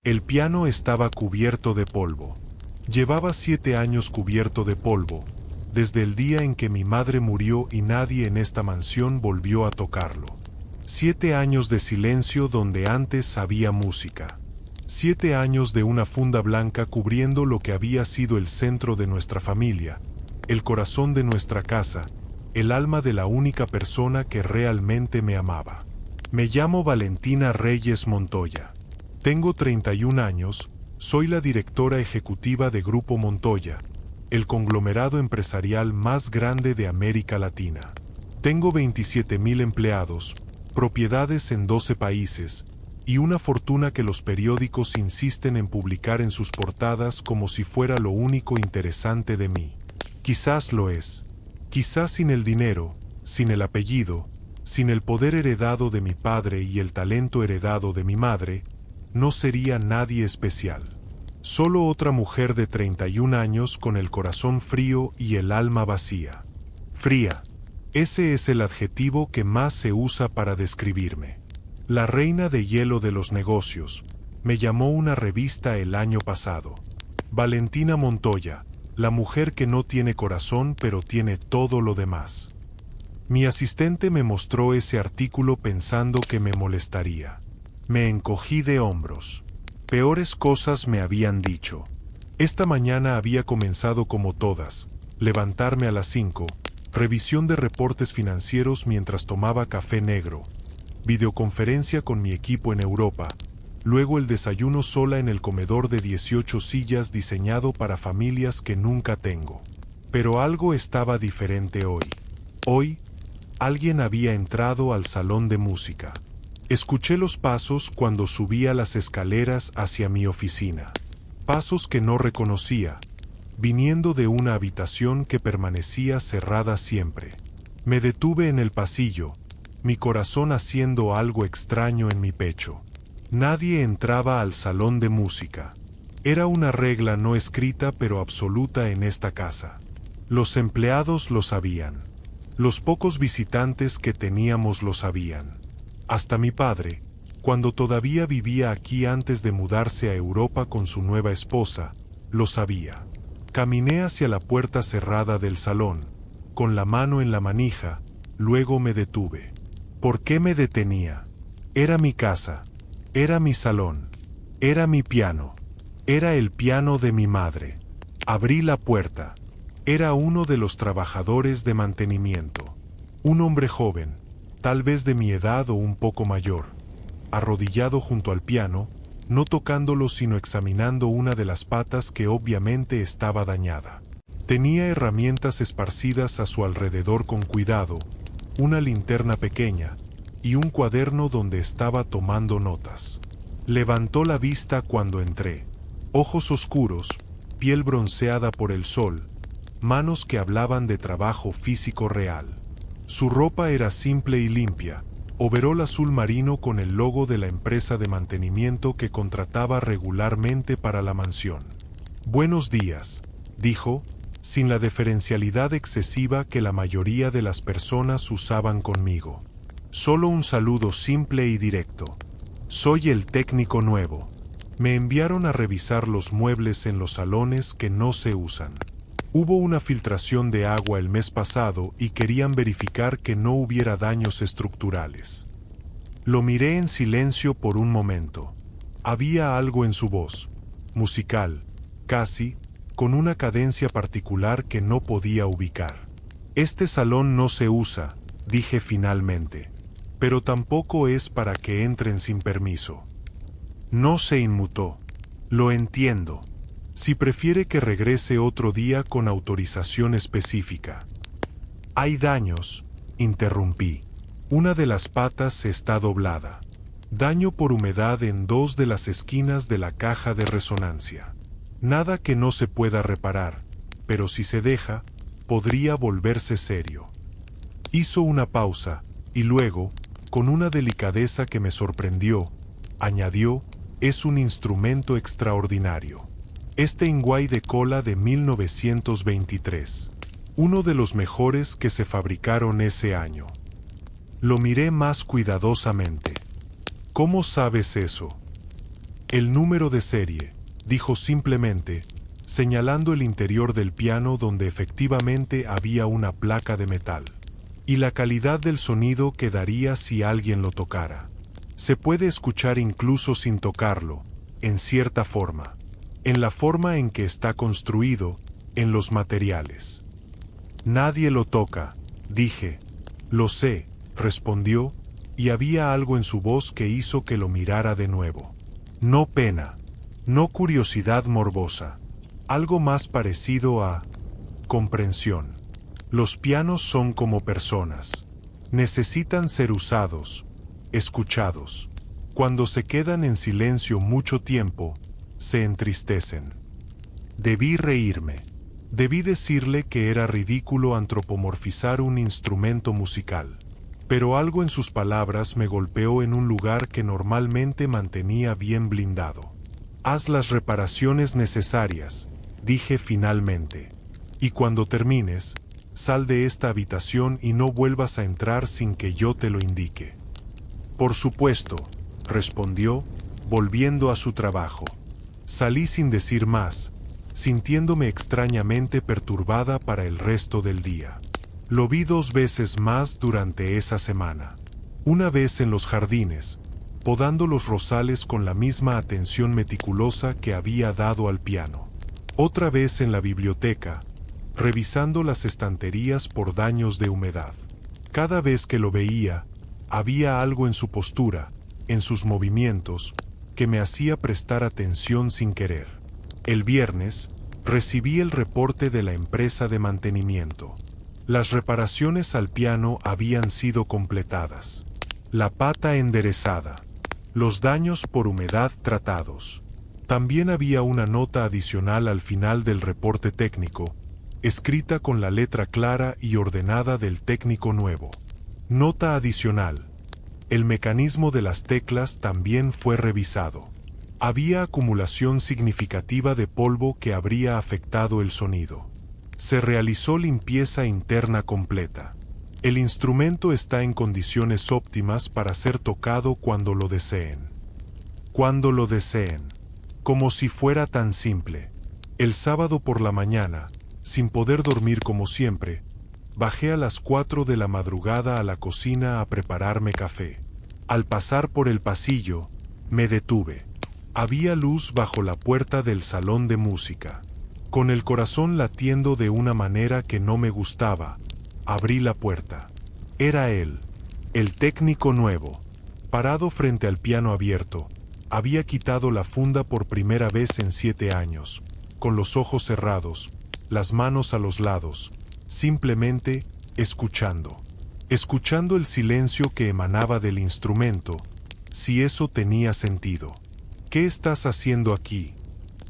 El piano estaba cubierto de polvo. Llevaba 7 años cubierto de polvo, desde el día en que mi madre murió y nadie en esta mansión volvió a tocarlo. 7 años de silencio donde antes había música. 7 años de una funda blanca cubriendo lo que había sido el centro de nuestra familia, el corazón de nuestra casa, el alma de la única persona que realmente me amaba. Me llamo Valentina Reyes Montoya. Tengo 31 años, soy la directora ejecutiva de Grupo Montoya, el conglomerado empresarial más grande de América Latina. Tengo 27,000 empleados, propiedades en 12 países, y una fortuna que los periódicos insisten en publicar en sus portadas como si fuera lo único interesante de mí. Quizás lo es. Quizás sin el dinero, sin el apellido, sin el poder heredado de mi padre y el talento heredado de mi madre, no sería nadie especial. Solo otra mujer de 31 años con el corazón frío y el alma vacía. Fría. Ese es el adjetivo que más se usa para describirme. La reina de hielo de los negocios, me llamó una revista el año pasado. Valentina Montoya, la mujer que no tiene corazón pero tiene todo lo demás. Mi asistente me mostró ese artículo pensando que me molestaría. Me encogí de hombros. Peores cosas me habían dicho. Esta mañana había comenzado como todas, levantarme a las 5, revisión de reportes financieros mientras tomaba café negro, videoconferencia con mi equipo en Europa, luego el desayuno sola en el comedor de 18 sillas diseñado para familias que nunca tengo. Pero algo estaba diferente hoy. Hoy, alguien había entrado al salón de música. Escuché los pasos cuando subía las escaleras hacia mi oficina. Pasos que no reconocía, viniendo de una habitación que permanecía cerrada siempre. Me detuve en el pasillo, mi corazón haciendo algo extraño en mi pecho. Nadie entraba al salón de música. Era una regla no escrita pero absoluta en esta casa. Los empleados lo sabían. Los pocos visitantes que teníamos lo sabían. Hasta mi padre, cuando todavía vivía aquí antes de mudarse a Europa con su nueva esposa, lo sabía. Caminé hacia la puerta cerrada del salón, con la mano en la manija, luego me detuve. ¿Por qué me detenía? Era mi casa, era mi salón, era mi piano, era el piano de mi madre. Abrí la puerta. Era uno de los trabajadores de mantenimiento. Un hombre joven, tal vez de mi edad o un poco mayor, arrodillado junto al piano, no tocándolo sino examinando una de las patas que obviamente estaba dañada. Tenía herramientas esparcidas a su alrededor con cuidado, una linterna pequeña y un cuaderno donde estaba tomando notas. Levantó la vista cuando entré. Ojos oscuros, piel bronceada por el sol, manos que hablaban de trabajo físico real. Su ropa era simple y limpia, overol azul marino con el logo de la empresa de mantenimiento que contrataba regularmente para la mansión. «Buenos días», dijo, sin la deferencialidad excesiva que la mayoría de las personas usaban conmigo. Solo un saludo simple y directo. «Soy el técnico nuevo. Me enviaron a revisar los muebles en los salones que no se usan. Hubo una filtración de agua el mes pasado y querían verificar que no hubiera daños estructurales». Lo miré en silencio por un momento. Había algo en su voz, musical, casi, con una cadencia particular que no podía ubicar. «Este salón no se usa», dije finalmente, «pero tampoco es para que entren sin permiso». No se inmutó. «Lo entiendo. Si prefiere que regrese otro día con autorización específica». «Hay daños», interrumpí. «Una de las patas está doblada. Daño por humedad en 2 de las esquinas de la caja de resonancia. Nada que no se pueda reparar, pero si se deja, podría volverse serio». Hizo una pausa, y luego, con una delicadeza que me sorprendió, añadió: «Es un instrumento extraordinario. Este Ingway de cola de 1923. Uno de los mejores que se fabricaron ese año». Lo miré más cuidadosamente. «¿Cómo sabes eso?». El número de serie, dijo simplemente, señalando el interior del piano donde efectivamente había una placa de metal. Y la calidad del sonido que daría si alguien lo tocara. Se puede escuchar incluso sin tocarlo, en cierta forma. En la forma en que está construido, en los materiales. Nadie lo toca, dije. Lo sé, respondió, y había algo en su voz que hizo que lo mirara de nuevo. No pena, no curiosidad morbosa, algo más parecido a comprensión. Los pianos son como personas. Necesitan ser usados, escuchados. Cuando se quedan en silencio mucho tiempo, se entristecen. Debí reírme. Debí decirle que era ridículo antropomorfizar un instrumento musical. Pero algo en sus palabras me golpeó en un lugar que normalmente mantenía bien blindado. Haz las reparaciones necesarias, dije finalmente. Y cuando termines, sal de esta habitación y no vuelvas a entrar sin que yo te lo indique. Por supuesto, respondió, volviendo a su trabajo. Salí sin decir más, sintiéndome extrañamente perturbada para el resto del día. Lo vi 2 veces más durante esa semana. Una vez en los jardines, podando los rosales con la misma atención meticulosa que había dado al piano. Otra vez en la biblioteca, revisando las estanterías por daños de humedad. Cada vez que lo veía, había algo en su postura, en sus movimientos, que me hacía prestar atención sin querer. El viernes, recibí el reporte de la empresa de mantenimiento. Las reparaciones al piano habían sido completadas. La pata enderezada. Los daños por humedad tratados. También había una nota adicional al final del reporte técnico, escrita con la letra clara y ordenada del técnico nuevo. Nota adicional. El mecanismo de las teclas también fue revisado. Había acumulación significativa de polvo que habría afectado el sonido. Se realizó limpieza interna completa. El instrumento está en condiciones óptimas para ser tocado cuando lo deseen. Cuando lo deseen. Como si fuera tan simple. El sábado por la mañana, sin poder dormir como siempre, bajé a las 4 de la madrugada a la cocina a prepararme café. Al pasar por el pasillo, me detuve. Había luz bajo la puerta del salón de música. Con el corazón latiendo de una manera que no me gustaba, abrí la puerta. Era él, el técnico nuevo, parado frente al piano abierto. Había quitado la funda por primera vez en 7 años, con los ojos cerrados, las manos a los lados, simplemente escuchando. Escuchando el silencio que emanaba del instrumento, si eso tenía sentido. ¿Qué estás haciendo aquí?,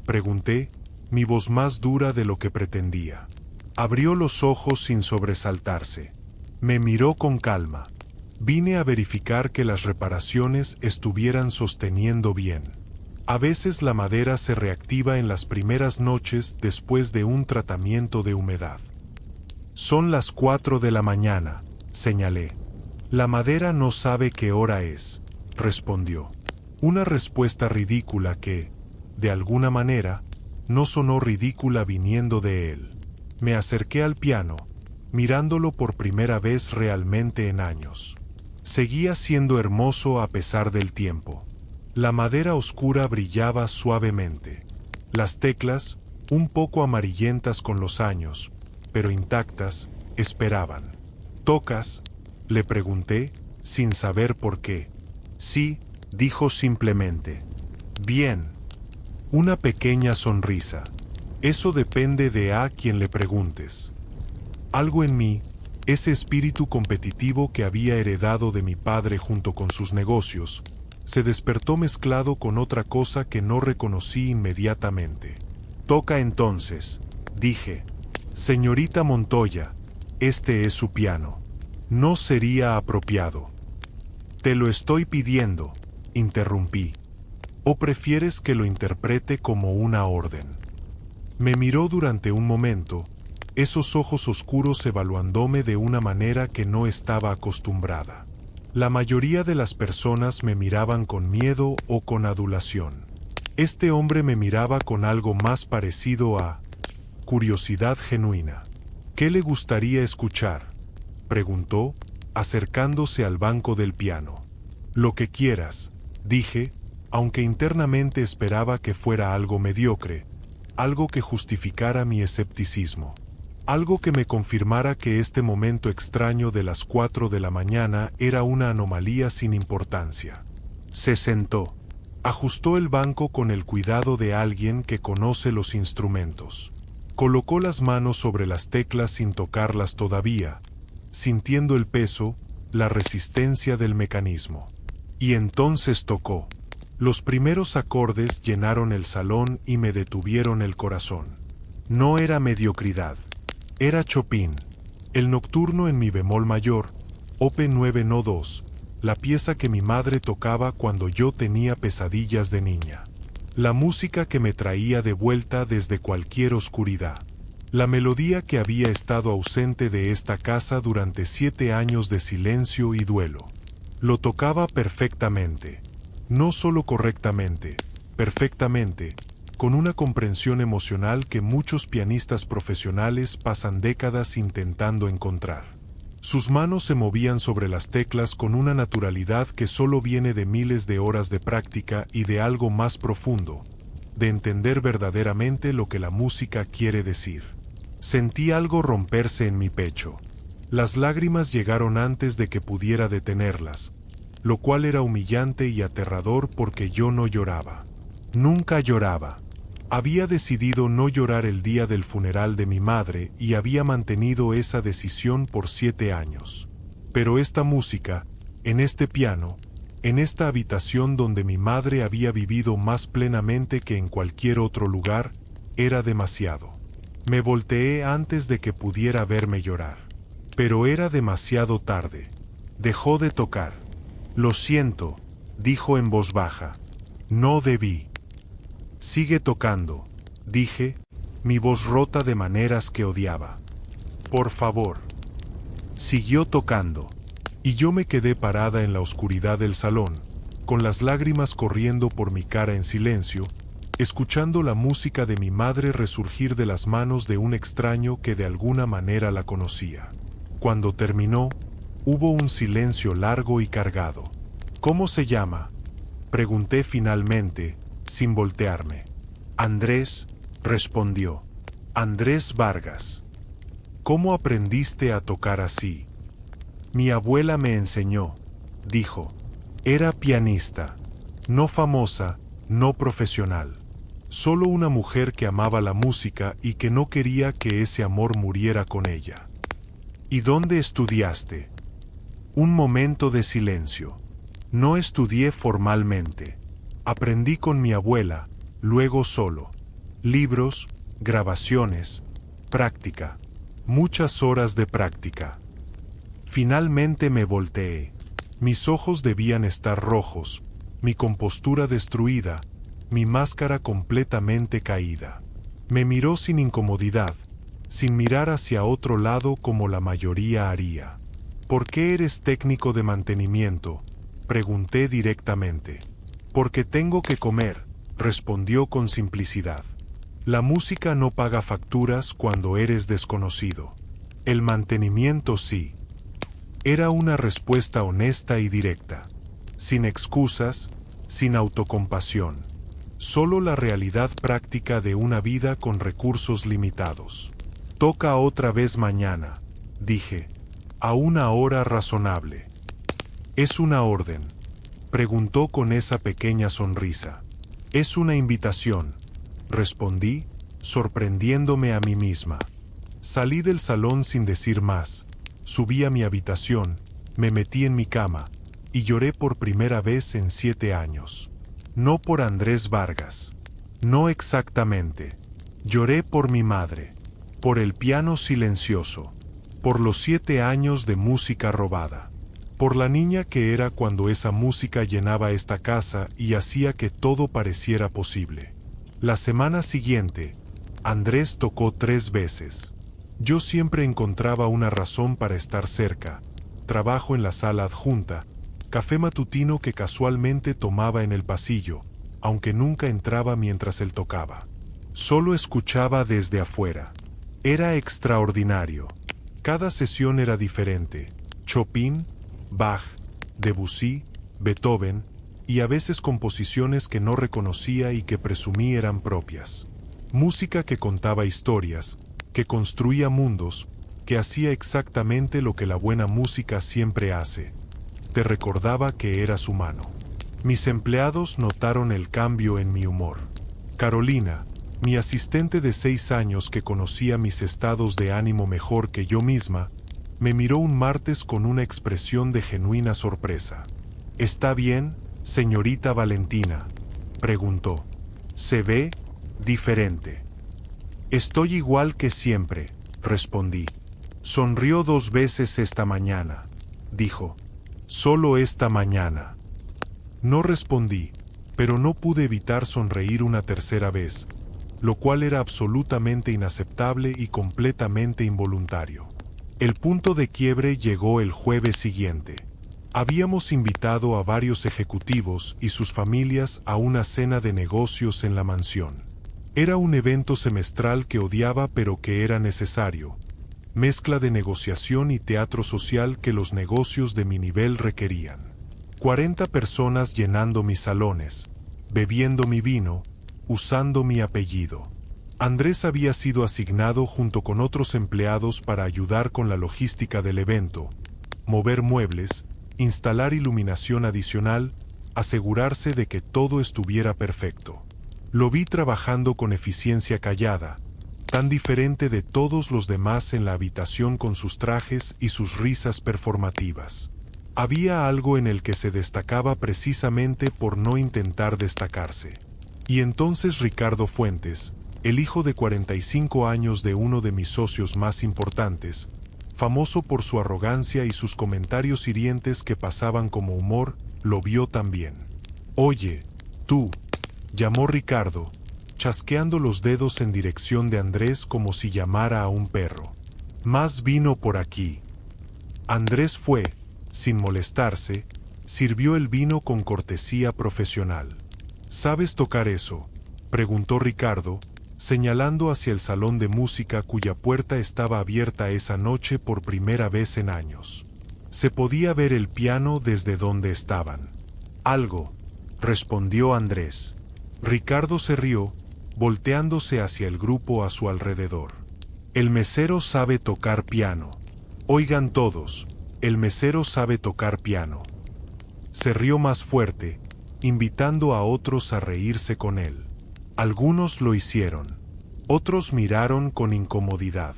pregunté, mi voz más dura de lo que pretendía. Abrió los ojos sin sobresaltarse. Me miró con calma. Vine a verificar que las reparaciones estuvieran sosteniendo bien. A veces la madera se reactiva en las primeras noches después de un tratamiento de humedad. Son las 4 de la mañana, señalé. La madera no sabe qué hora es, respondió. Una respuesta ridícula que, de alguna manera, no sonó ridícula viniendo de él. Me acerqué al piano, mirándolo por primera vez realmente en años. Seguía siendo hermoso a pesar del tiempo. La madera oscura brillaba suavemente. Las teclas, un poco amarillentas con los años, pero intactas, esperaban. ¿Tocas?, le pregunté, sin saber por qué. Sí, dijo simplemente. Bien. Una pequeña sonrisa. Eso depende de a quien le preguntes. Algo en mí, ese espíritu competitivo que había heredado de mi padre junto con sus negocios, se despertó mezclado con otra cosa que no reconocí inmediatamente. Toca entonces, dije. Señorita Montoya, este es su piano. No sería apropiado. Te lo estoy pidiendo, interrumpí. ¿O prefieres que lo interprete como una orden? Me miró durante un momento, esos ojos oscuros evaluándome de una manera que no estaba acostumbrada. La mayoría de las personas me miraban con miedo o con adulación. Este hombre me miraba con algo más parecido a curiosidad genuina. ¿Qué le gustaría escuchar?, preguntó, acercándose al banco del piano. Lo que quieras, dije, aunque internamente esperaba que fuera algo mediocre, algo que justificara mi escepticismo. Algo que me confirmara que este momento extraño de las 4 de la mañana era una anomalía sin importancia. Se sentó. Ajustó el banco con el cuidado de alguien que conoce los instrumentos. Colocó las manos sobre las teclas sin tocarlas todavía, sintiendo el peso, la resistencia del mecanismo. Y entonces tocó. Los primeros acordes llenaron el salón y me detuvieron el corazón. No era mediocridad. Era Chopin, el nocturno en mi bemol mayor, Op. 9 no 2, la pieza que mi madre tocaba cuando yo tenía pesadillas de niña. La música que me traía de vuelta desde cualquier oscuridad. La melodía que había estado ausente de esta casa durante 7 años de silencio y duelo. Lo tocaba perfectamente. No solo correctamente, perfectamente, con una comprensión emocional que muchos pianistas profesionales pasan décadas intentando encontrar. Sus manos se movían sobre las teclas con una naturalidad que solo viene de miles de horas de práctica y de algo más profundo, de entender verdaderamente lo que la música quiere decir. Sentí algo romperse en mi pecho. Las lágrimas llegaron antes de que pudiera detenerlas, lo cual era humillante y aterrador porque yo no lloraba. Nunca lloraba. Había decidido no llorar el día del funeral de mi madre y había mantenido esa decisión por 7 años. Pero esta música, en este piano, en esta habitación donde mi madre había vivido más plenamente que en cualquier otro lugar, era demasiado. Me volteé antes de que pudiera verme llorar. Pero era demasiado tarde. Dejó de tocar. Lo siento, dijo en voz baja. No debí. Sigue tocando, dije, mi voz rota de maneras que odiaba. Por favor. Siguió tocando, y yo me quedé parada en la oscuridad del salón, con las lágrimas corriendo por mi cara en silencio, escuchando la música de mi madre resurgir de las manos de un extraño que de alguna manera la conocía. Cuando terminó, hubo un silencio largo y cargado. ¿Cómo se llama?, pregunté finalmente, sin voltearme. Andrés, respondió. Andrés Vargas. ¿Cómo aprendiste a tocar así? Mi abuela me enseñó, dijo. Era pianista. No famosa, no profesional. Solo una mujer que amaba la música y que no quería que ese amor muriera con ella. ¿Y dónde estudiaste? Un momento de silencio. No estudié formalmente. Aprendí con mi abuela, luego solo. Libros, grabaciones, práctica. Muchas horas de práctica. Finalmente me volteé. Mis ojos debían estar rojos, mi compostura destruida, mi máscara completamente caída. Me miró sin incomodidad, sin mirar hacia otro lado como la mayoría haría. ¿Por qué eres técnico de mantenimiento?, pregunté directamente. Porque tengo que comer, respondió con simplicidad. La música no paga facturas cuando eres desconocido. El mantenimiento sí. Era una respuesta honesta y directa. Sin excusas, sin autocompasión. Solo la realidad práctica de una vida con recursos limitados. Toca otra vez mañana, dije, a una hora razonable. ¿Es una orden?, preguntó con esa pequeña sonrisa. Es una invitación, respondí, sorprendiéndome a mí misma. Salí del salón sin decir más, subí a mi habitación, me metí en mi cama, y lloré por primera vez en 7 años. No por Andrés Vargas. No exactamente. Lloré por mi madre, por el piano silencioso, por los 7 años de música robada. Por la niña que era cuando esa música llenaba esta casa y hacía que todo pareciera posible. La semana siguiente, Andrés tocó 3 veces. Yo siempre encontraba una razón para estar cerca: trabajo en la sala adjunta, café matutino que casualmente tomaba en el pasillo, aunque nunca entraba mientras él tocaba. Solo escuchaba desde afuera. Era extraordinario. Cada sesión era diferente. Chopin, Bach, Debussy, Beethoven, y a veces composiciones que no reconocía y que presumí eran propias. Música que contaba historias, que construía mundos, que hacía exactamente lo que la buena música siempre hace. Te recordaba que eras humano. Mis empleados notaron el cambio en mi humor. Carolina, mi asistente de 6 años que conocía mis estados de ánimo mejor que yo misma, me miró un martes con una expresión de genuina sorpresa. ¿Está bien, señorita Valentina?, preguntó. Se ve diferente. Estoy igual que siempre, respondí. Sonrió 2 veces esta mañana, dijo. Solo esta mañana. No respondí, pero no pude evitar sonreír una tercera vez, lo cual era absolutamente inaceptable y completamente involuntario. El punto de quiebre llegó el jueves siguiente. Habíamos invitado a varios ejecutivos y sus familias a una cena de negocios en la mansión. Era un evento semestral que odiaba pero que era necesario, mezcla de negociación y teatro social que los negocios de mi nivel requerían. 40 personas llenando mis salones, bebiendo mi vino, usando mi apellido. Andrés había sido asignado junto con otros empleados para ayudar con la logística del evento, mover muebles, instalar iluminación adicional, asegurarse de que todo estuviera perfecto. Lo vi trabajando con eficiencia callada, tan diferente de todos los demás en la habitación con sus trajes y sus risas performativas. Había algo en el que se destacaba precisamente por no intentar destacarse. Y entonces Ricardo Fuentes, el hijo de 45 años de uno de mis socios más importantes, famoso por su arrogancia y sus comentarios hirientes que pasaban como humor, lo vio también. «Oye, tú», llamó Ricardo, chasqueando los dedos en dirección de Andrés como si llamara a un perro. «Más vino por aquí». Andrés fue, sin molestarse, sirvió el vino con cortesía profesional. «¿Sabes tocar eso?», preguntó Ricardo, señalando hacia el salón de música cuya puerta estaba abierta esa noche por primera vez en años. Se podía ver el piano desde donde estaban. «Algo», respondió Andrés. Ricardo se rió, volteándose hacia el grupo a su alrededor. «El mesero sabe tocar piano. Oigan todos, el mesero sabe tocar piano». Se rió más fuerte, invitando a otros a reírse con él. Algunos lo hicieron. Otros miraron con incomodidad.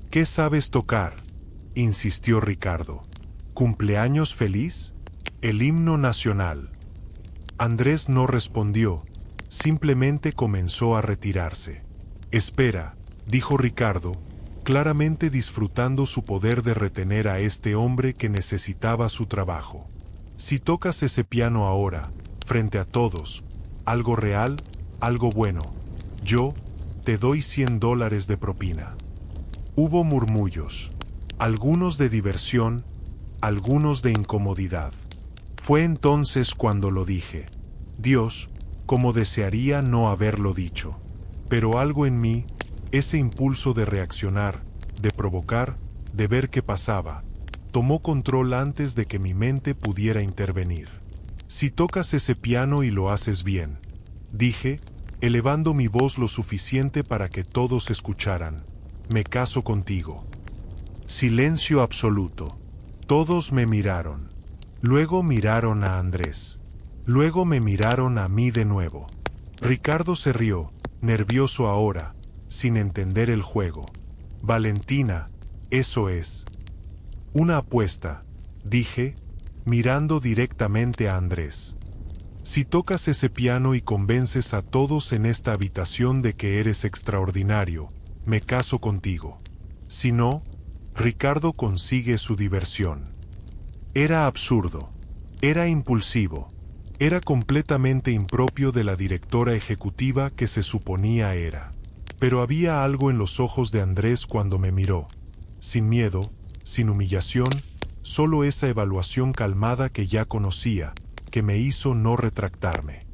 «¿Qué sabes tocar?», insistió Ricardo. «¿Cumpleaños feliz? El himno nacional». Andrés no respondió, simplemente comenzó a retirarse. «Espera», dijo Ricardo, claramente disfrutando su poder de retener a este hombre que necesitaba su trabajo. «Si tocas ese piano ahora, frente a todos, algo real, algo bueno, yo te doy $100 de propina». Hubo murmullos, algunos de diversión, algunos de incomodidad. Fue entonces cuando lo dije. Dios, como desearía no haberlo dicho. Pero algo en mí, ese impulso de reaccionar, de provocar, de ver qué pasaba, tomó control antes de que mi mente pudiera intervenir. «Si tocas ese piano y lo haces bien», dije, elevando mi voz lo suficiente para que todos escucharan, «me caso contigo». Silencio absoluto. Todos me miraron. Luego miraron a Andrés. Luego me miraron a mí de nuevo. Ricardo se rió, nervioso ahora, sin entender el juego. «Valentina, eso es». «Una apuesta», dije, mirando directamente a Andrés. «Si tocas ese piano y convences a todos en esta habitación de que eres extraordinario, me caso contigo. Si no, Ricardo consigue su diversión». Era absurdo. Era impulsivo. Era completamente impropio de la directora ejecutiva que se suponía era. Pero había algo en los ojos de Andrés cuando me miró. Sin miedo, sin humillación, solo esa evaluación calmada que ya conocía, que me hizo no retractarme.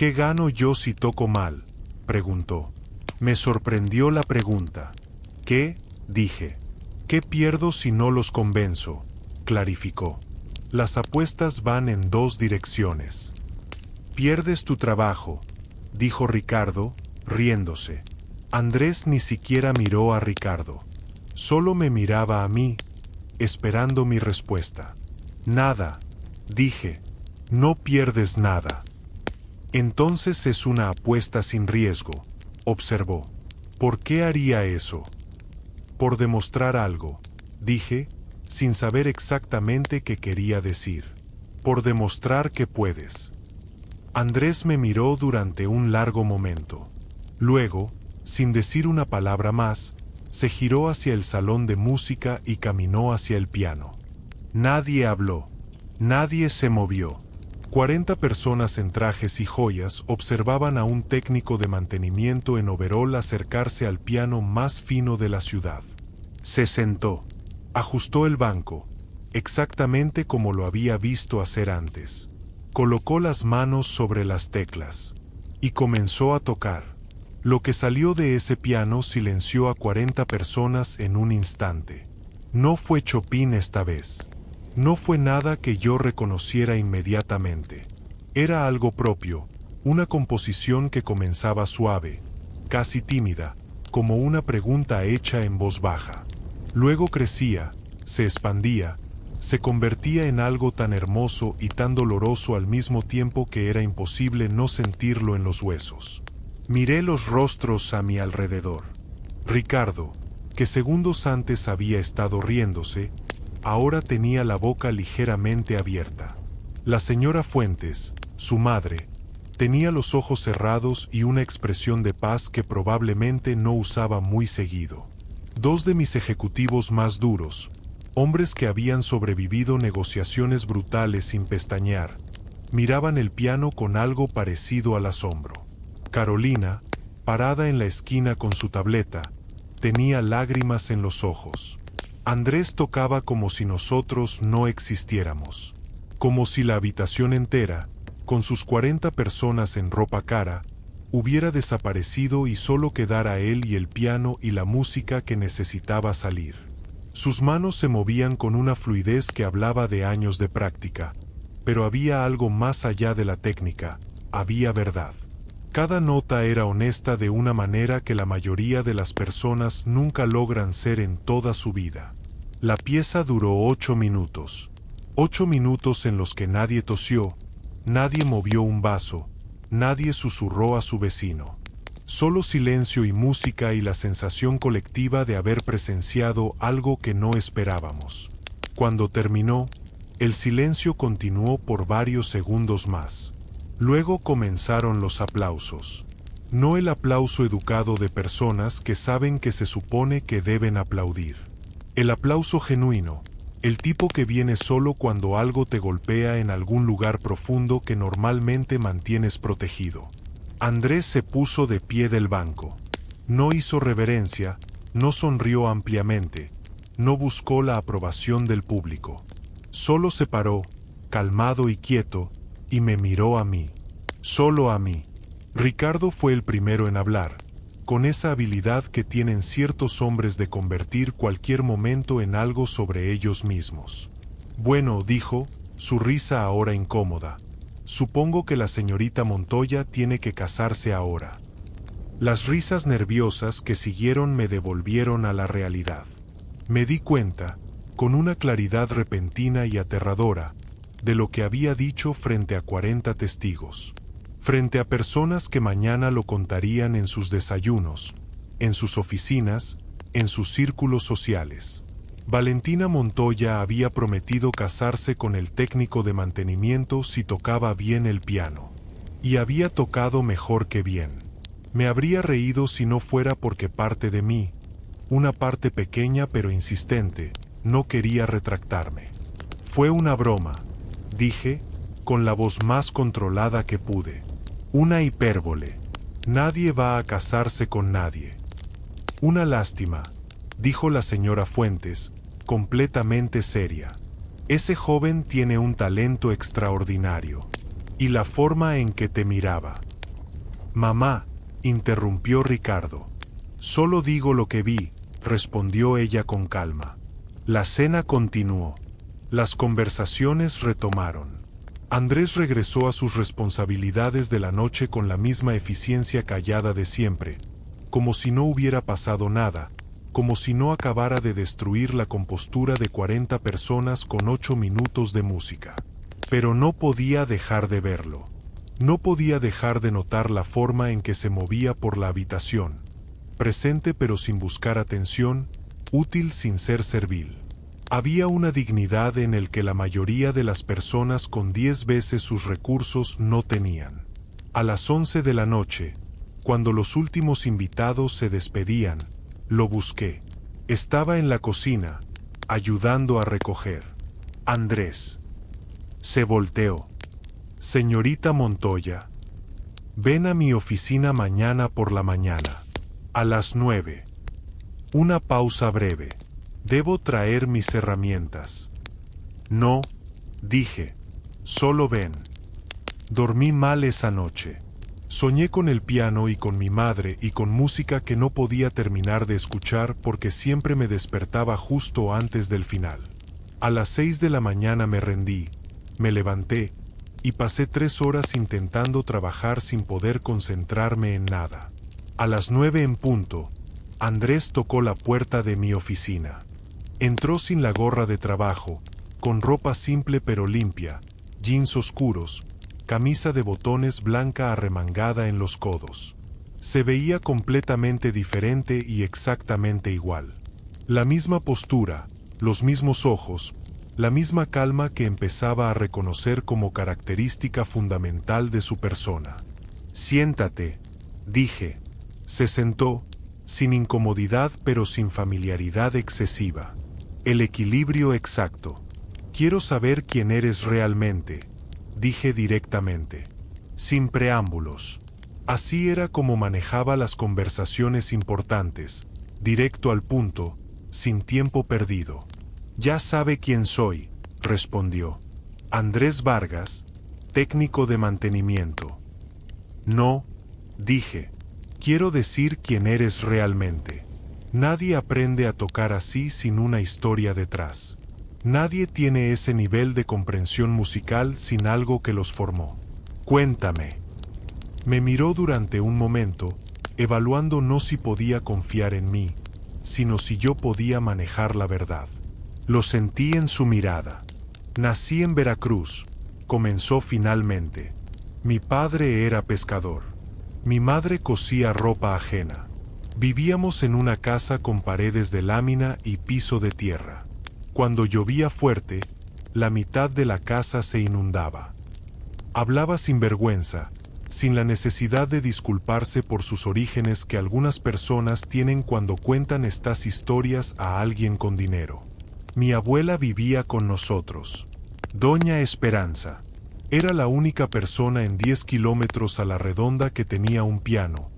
¿Qué gano yo si toco mal?, preguntó. Me sorprendió la pregunta. ¿Qué?, dije. ¿Qué pierdo si no los convenzo?, clarificó. Las apuestas van en dos direcciones. Pierdes tu trabajo, dijo Ricardo, riéndose. Andrés ni siquiera miró a Ricardo. Solo me miraba a mí, esperando mi respuesta. Nada, dije. No pierdes nada. Entonces es una apuesta sin riesgo, observó. ¿Por qué haría eso? Por demostrar algo, dije, sin saber exactamente qué quería decir. Por demostrar que puedes. Andrés me miró durante un largo momento. Luego, sin decir una palabra más, se giró hacia el salón de música y caminó hacia el piano. Nadie habló. Nadie se movió. 40 personas en trajes y joyas observaban a un técnico de mantenimiento en overol acercarse al piano más fino de la ciudad. Se sentó. Ajustó el banco, exactamente como lo había visto hacer antes. Colocó las manos sobre las teclas. Y comenzó a tocar. Lo que salió de ese piano silenció a 40 personas en un instante. No fue Chopin esta vez. No fue nada que yo reconociera inmediatamente. Era algo propio, una composición que comenzaba suave, casi tímida, como una pregunta hecha en voz baja. Luego crecía, se expandía, se convertía en algo tan hermoso y tan doloroso al mismo tiempo que era imposible no sentirlo en los huesos. Miré los rostros a mi alrededor. Ricardo, que segundos antes había estado riéndose, ahora tenía la boca ligeramente abierta. La señora Fuentes, su madre, tenía los ojos cerrados y una expresión de paz que probablemente no usaba muy seguido. Dos de mis ejecutivos más duros, hombres que habían sobrevivido negociaciones brutales sin pestañear, miraban el piano con algo parecido al asombro. Carolina, parada en la esquina con su tableta, tenía lágrimas en los ojos. Andrés tocaba como si nosotros no existiéramos. Como si la habitación entera, con sus 40 personas en ropa cara, hubiera desaparecido y solo quedara él y el piano y la música que necesitaba salir. Sus manos se movían con una fluidez que hablaba de años de práctica, pero había algo más allá de la técnica, había verdad. Cada nota era honesta de una manera que la mayoría de las personas nunca logran ser en toda su vida. La pieza duró 8 minutos. 8 minutos en los que nadie tosió, nadie movió un vaso, nadie susurró a su vecino. Solo silencio y música y la sensación colectiva de haber presenciado algo que no esperábamos. Cuando terminó, el silencio continuó por varios segundos más. Luego comenzaron los aplausos. No el aplauso educado de personas que saben que se supone que deben aplaudir. El aplauso genuino, el tipo que viene solo cuando algo te golpea en algún lugar profundo que normalmente mantienes protegido. Andrés se puso de pie del banco. No hizo reverencia, no sonrió ampliamente, no buscó la aprobación del público. Solo se paró, calmado y quieto, y me miró a mí. Solo a mí. Ricardo fue el primero en hablar, con esa habilidad que tienen ciertos hombres de convertir cualquier momento en algo sobre ellos mismos. Bueno, dijo, su risa ahora incómoda. Supongo que la señorita Montoya tiene que casarse ahora. Las risas nerviosas que siguieron me devolvieron a la realidad. Me di cuenta, con una claridad repentina y aterradora, de lo que había dicho frente a 40 testigos. Frente a personas que mañana lo contarían en sus desayunos, en sus oficinas, en sus círculos sociales. Valentina Montoya había prometido casarse con el técnico de mantenimiento si tocaba bien el piano. Y había tocado mejor que bien. Me habría reído si no fuera porque parte de mí, una parte pequeña pero insistente, no quería retractarme. Fue una broma, dije, con la voz más controlada que pude. Una hipérbole. Nadie va a casarse con nadie. Una lástima, dijo la señora Fuentes, completamente seria. Ese joven tiene un talento extraordinario. Y la forma en que te miraba. Mamá, interrumpió Ricardo. Solo digo lo que vi, respondió ella con calma. La cena continuó. Las conversaciones retomaron. Andrés regresó a sus responsabilidades de la noche con la misma eficiencia callada de siempre, como si no hubiera pasado nada, como si no acabara de destruir la compostura de 40 personas con 8 minutos de música. Pero no podía dejar de verlo. No podía dejar de notar la forma en que se movía por la habitación, presente pero sin buscar atención, útil sin ser servil. Había una dignidad en el que la mayoría de las personas con 10 veces sus recursos no tenían. A las 11 de la noche, cuando los últimos invitados se despedían, lo busqué. Estaba en la cocina, ayudando a recoger. Andrés. Se volteó. Señorita Montoya, ven a mi oficina mañana por la mañana. A las 9. Una pausa breve. Debo traer mis herramientas. No, dije. Solo ven. Dormí mal esa noche. Soñé con el piano y con mi madre y con música que no podía terminar de escuchar porque siempre me despertaba justo antes del final. A las 6 de la mañana me rendí, me levanté y pasé 3 horas intentando trabajar sin poder concentrarme en nada. A las 9 en punto, Andrés tocó la puerta de mi oficina. Entró sin la gorra de trabajo, con ropa simple pero limpia, jeans oscuros, camisa de botones blanca arremangada en los codos. Se veía completamente diferente y exactamente igual. La misma postura, los mismos ojos, la misma calma que empezaba a reconocer como característica fundamental de su persona. Siéntate, dije. Se sentó, sin incomodidad pero sin familiaridad excesiva. El equilibrio exacto. Quiero saber quién eres realmente, dije directamente, sin preámbulos. Así era como manejaba las conversaciones importantes, directo al punto, sin tiempo perdido. Ya sabe quién soy, respondió. Andrés Vargas, técnico de mantenimiento. No, dije. Quiero decir quién eres realmente. Nadie aprende a tocar así sin una historia detrás. Nadie tiene ese nivel de comprensión musical sin algo que los formó. Cuéntame. Me miró durante un momento, evaluando no si podía confiar en mí, sino si yo podía manejar la verdad. Lo sentí en su mirada. Nací en Veracruz, comenzó finalmente. Mi padre era pescador. Mi madre cosía ropa ajena. Vivíamos en una casa con paredes de lámina y piso de tierra. Cuando llovía fuerte, la mitad de la casa se inundaba. Hablaba sin vergüenza, sin la necesidad de disculparse por sus orígenes que algunas personas tienen cuando cuentan estas historias a alguien con dinero. Mi abuela vivía con nosotros. Doña Esperanza. Era la única persona en 10 kilómetros a la redonda que tenía un piano,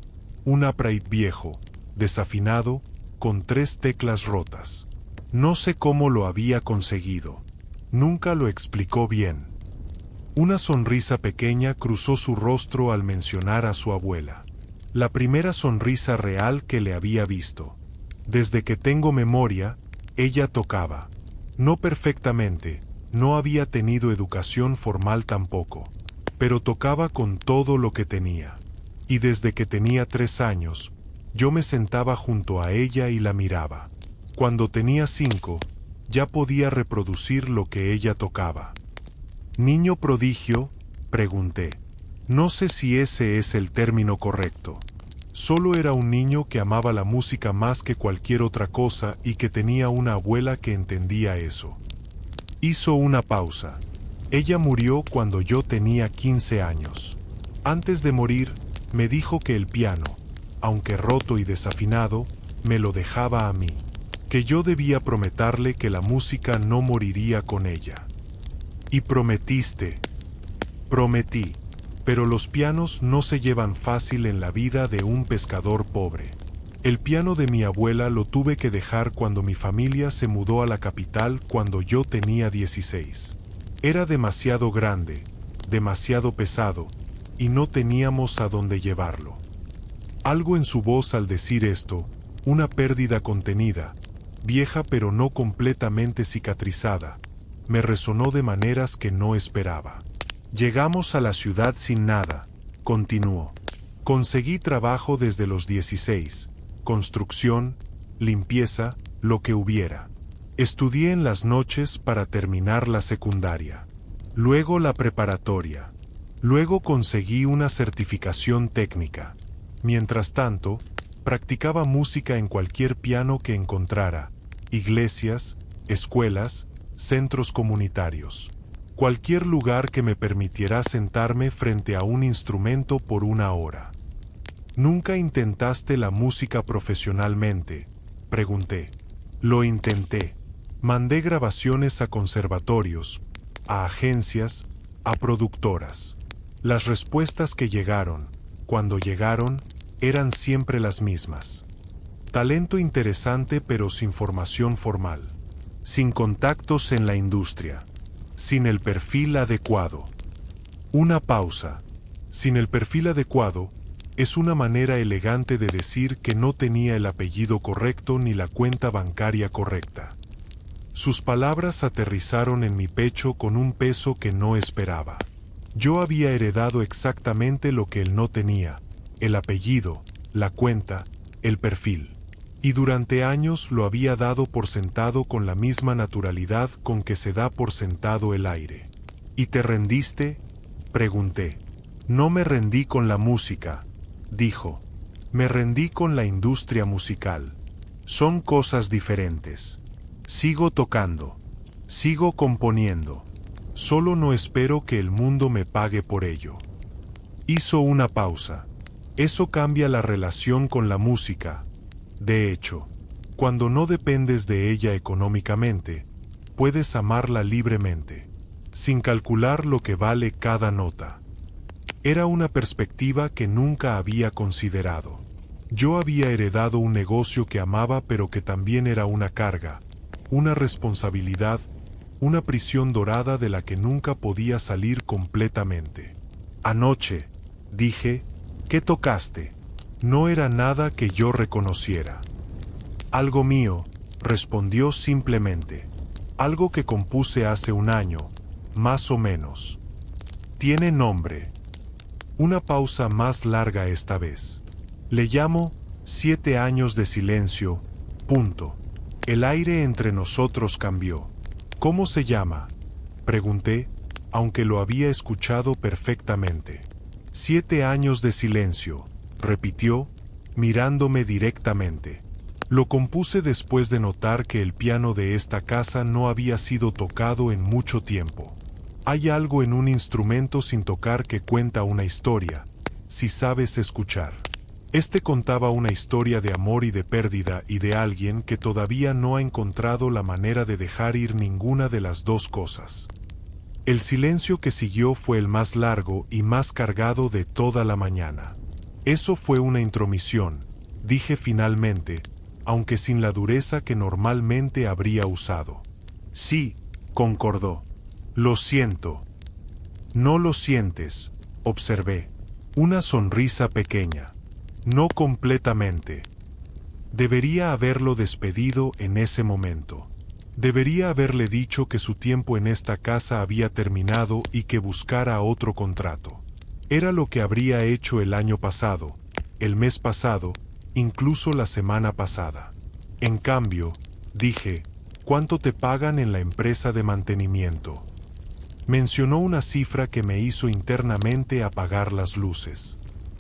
un upright viejo, desafinado, con 3 teclas rotas. No sé cómo lo había conseguido. Nunca lo explicó bien. Una sonrisa pequeña cruzó su rostro al mencionar a su abuela. La primera sonrisa real que le había visto. Desde que tengo memoria, ella tocaba. No perfectamente, no había tenido educación formal tampoco, pero tocaba con todo lo que tenía. Y desde que tenía 3 años, yo me sentaba junto a ella y la miraba. Cuando tenía 5, ya podía reproducir lo que ella tocaba. ¿Niño prodigio?, pregunté. No sé si ese es el término correcto. Solo era un niño que amaba la música más que cualquier otra cosa y que tenía una abuela que entendía eso. Hizo una pausa. Ella murió cuando yo tenía 15 años. Antes de morir, me dijo que el piano, aunque roto y desafinado, me lo dejaba a mí. Que yo debía prometerle que la música no moriría con ella. Y prometiste. Prometí. Pero los pianos no se llevan fácil en la vida de un pescador pobre. El piano de mi abuela lo tuve que dejar cuando mi familia se mudó a la capital cuando yo tenía 16. Era demasiado grande, demasiado pesado, y no teníamos a dónde llevarlo. Algo en su voz al decir esto, una pérdida contenida, vieja pero no completamente cicatrizada, me resonó de maneras que no esperaba. Llegamos a la ciudad sin nada, continuó. Conseguí trabajo desde los 16, construcción, limpieza, lo que hubiera. Estudié en las noches para terminar la secundaria. Luego la preparatoria. Luego conseguí una certificación técnica. Mientras tanto, practicaba música en cualquier piano que encontrara, iglesias, escuelas, centros comunitarios. Cualquier lugar que me permitiera sentarme frente a un instrumento por una hora. ¿Nunca intentaste la música profesionalmente?, pregunté. Lo intenté. Mandé grabaciones a conservatorios, a agencias, a productoras. Las respuestas que llegaron, cuando llegaron, eran siempre las mismas. Talento interesante pero sin formación formal. Sin contactos en la industria. Sin el perfil adecuado. Una pausa. Sin el perfil adecuado, es una manera elegante de decir que no tenía el apellido correcto ni la cuenta bancaria correcta. Sus palabras aterrizaron en mi pecho con un peso que no esperaba. Yo había heredado exactamente lo que él no tenía: el apellido, la cuenta, el perfil. Y durante años lo había dado por sentado con la misma naturalidad con que se da por sentado el aire. ¿Y te rendiste?, pregunté. No me rendí con la música, dijo. Me rendí con la industria musical. Son cosas diferentes. Sigo tocando. Sigo componiendo. Solo no espero que el mundo me pague por ello. Hizo una pausa. Eso cambia la relación con la música. De hecho, cuando no dependes de ella económicamente, puedes amarla libremente, sin calcular lo que vale cada nota. Era una perspectiva que nunca había considerado. Yo había heredado un negocio que amaba pero que también era una carga, una responsabilidad, una prisión dorada de la que nunca podía salir completamente. Anoche, dije, ¿qué tocaste? No era nada que yo reconociera. Algo mío, respondió simplemente. Algo que compuse hace un año, más o menos. Tiene nombre. Una pausa más larga esta vez. Le llamo 7 años de silencio, punto. El aire entre nosotros cambió. ¿Cómo se llama?, pregunté, aunque lo había escuchado perfectamente. 7 años de silencio, repitió, mirándome directamente. Lo compuse después de notar que el piano de esta casa no había sido tocado en mucho tiempo. Hay algo en un instrumento sin tocar que cuenta una historia, si sabes escuchar. Este contaba una historia de amor y de pérdida y de alguien que todavía no ha encontrado la manera de dejar ir ninguna de las dos cosas. El silencio que siguió fue el más largo y más cargado de toda la mañana. Eso fue una intromisión, dije finalmente, aunque sin la dureza que normalmente habría usado. Sí, concordó. Lo siento. No lo sientes, observé. Una sonrisa pequeña. No completamente. Debería haberlo despedido en ese momento. Debería haberle dicho que su tiempo en esta casa había terminado y que buscara otro contrato. Era lo que habría hecho el año pasado, el mes pasado, incluso la semana pasada. En cambio, dije, ¿cuánto te pagan en la empresa de mantenimiento? Mencionó una cifra que me hizo internamente apagar las luces.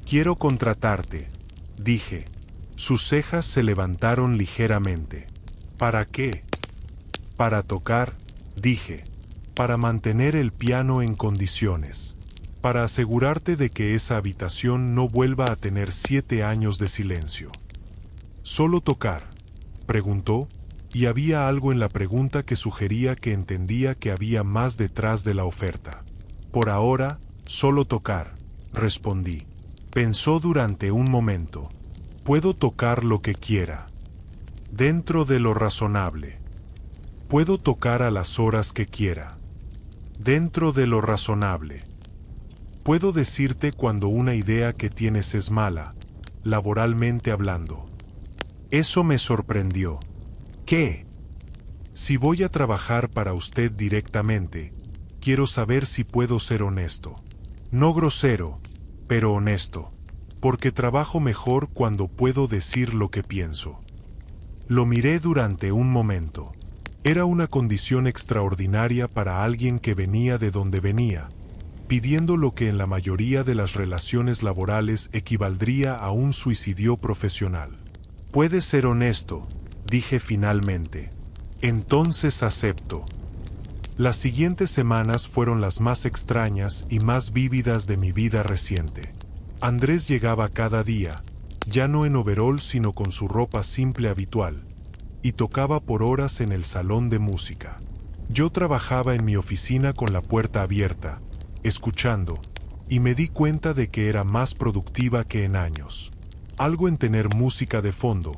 Quiero contratarte, dije. Sus cejas se levantaron ligeramente. ¿Para qué? Para tocar, dije. Para mantener el piano en condiciones. Para asegurarte de que esa habitación no vuelva a tener 7 años de silencio. ¿Solo tocar?, preguntó, y había algo en la pregunta que sugería que entendía que había más detrás de la oferta. Por ahora, solo tocar, respondí. Pensó durante un momento. Puedo tocar lo que quiera. Dentro de lo razonable. Puedo tocar a las horas que quiera. Dentro de lo razonable. Puedo decirte cuando una idea que tienes es mala, laboralmente hablando. Eso me sorprendió. ¿Qué? Si voy a trabajar para usted directamente, quiero saber si puedo ser honesto. No grosero, pero honesto. Porque trabajo mejor cuando puedo decir lo que pienso. Lo miré durante un momento. Era una condición extraordinaria para alguien que venía de donde venía, pidiendo lo que en la mayoría de las relaciones laborales equivaldría a un suicidio profesional. Puede ser honesto, dije finalmente. Entonces acepto. Las siguientes semanas fueron las más extrañas y más vívidas de mi vida reciente. Andrés llegaba cada día, ya no en overol sino con su ropa simple habitual, y tocaba por horas en el salón de música. Yo trabajaba en mi oficina con la puerta abierta, escuchando, y me di cuenta de que era más productiva que en años. Algo en tener música de fondo,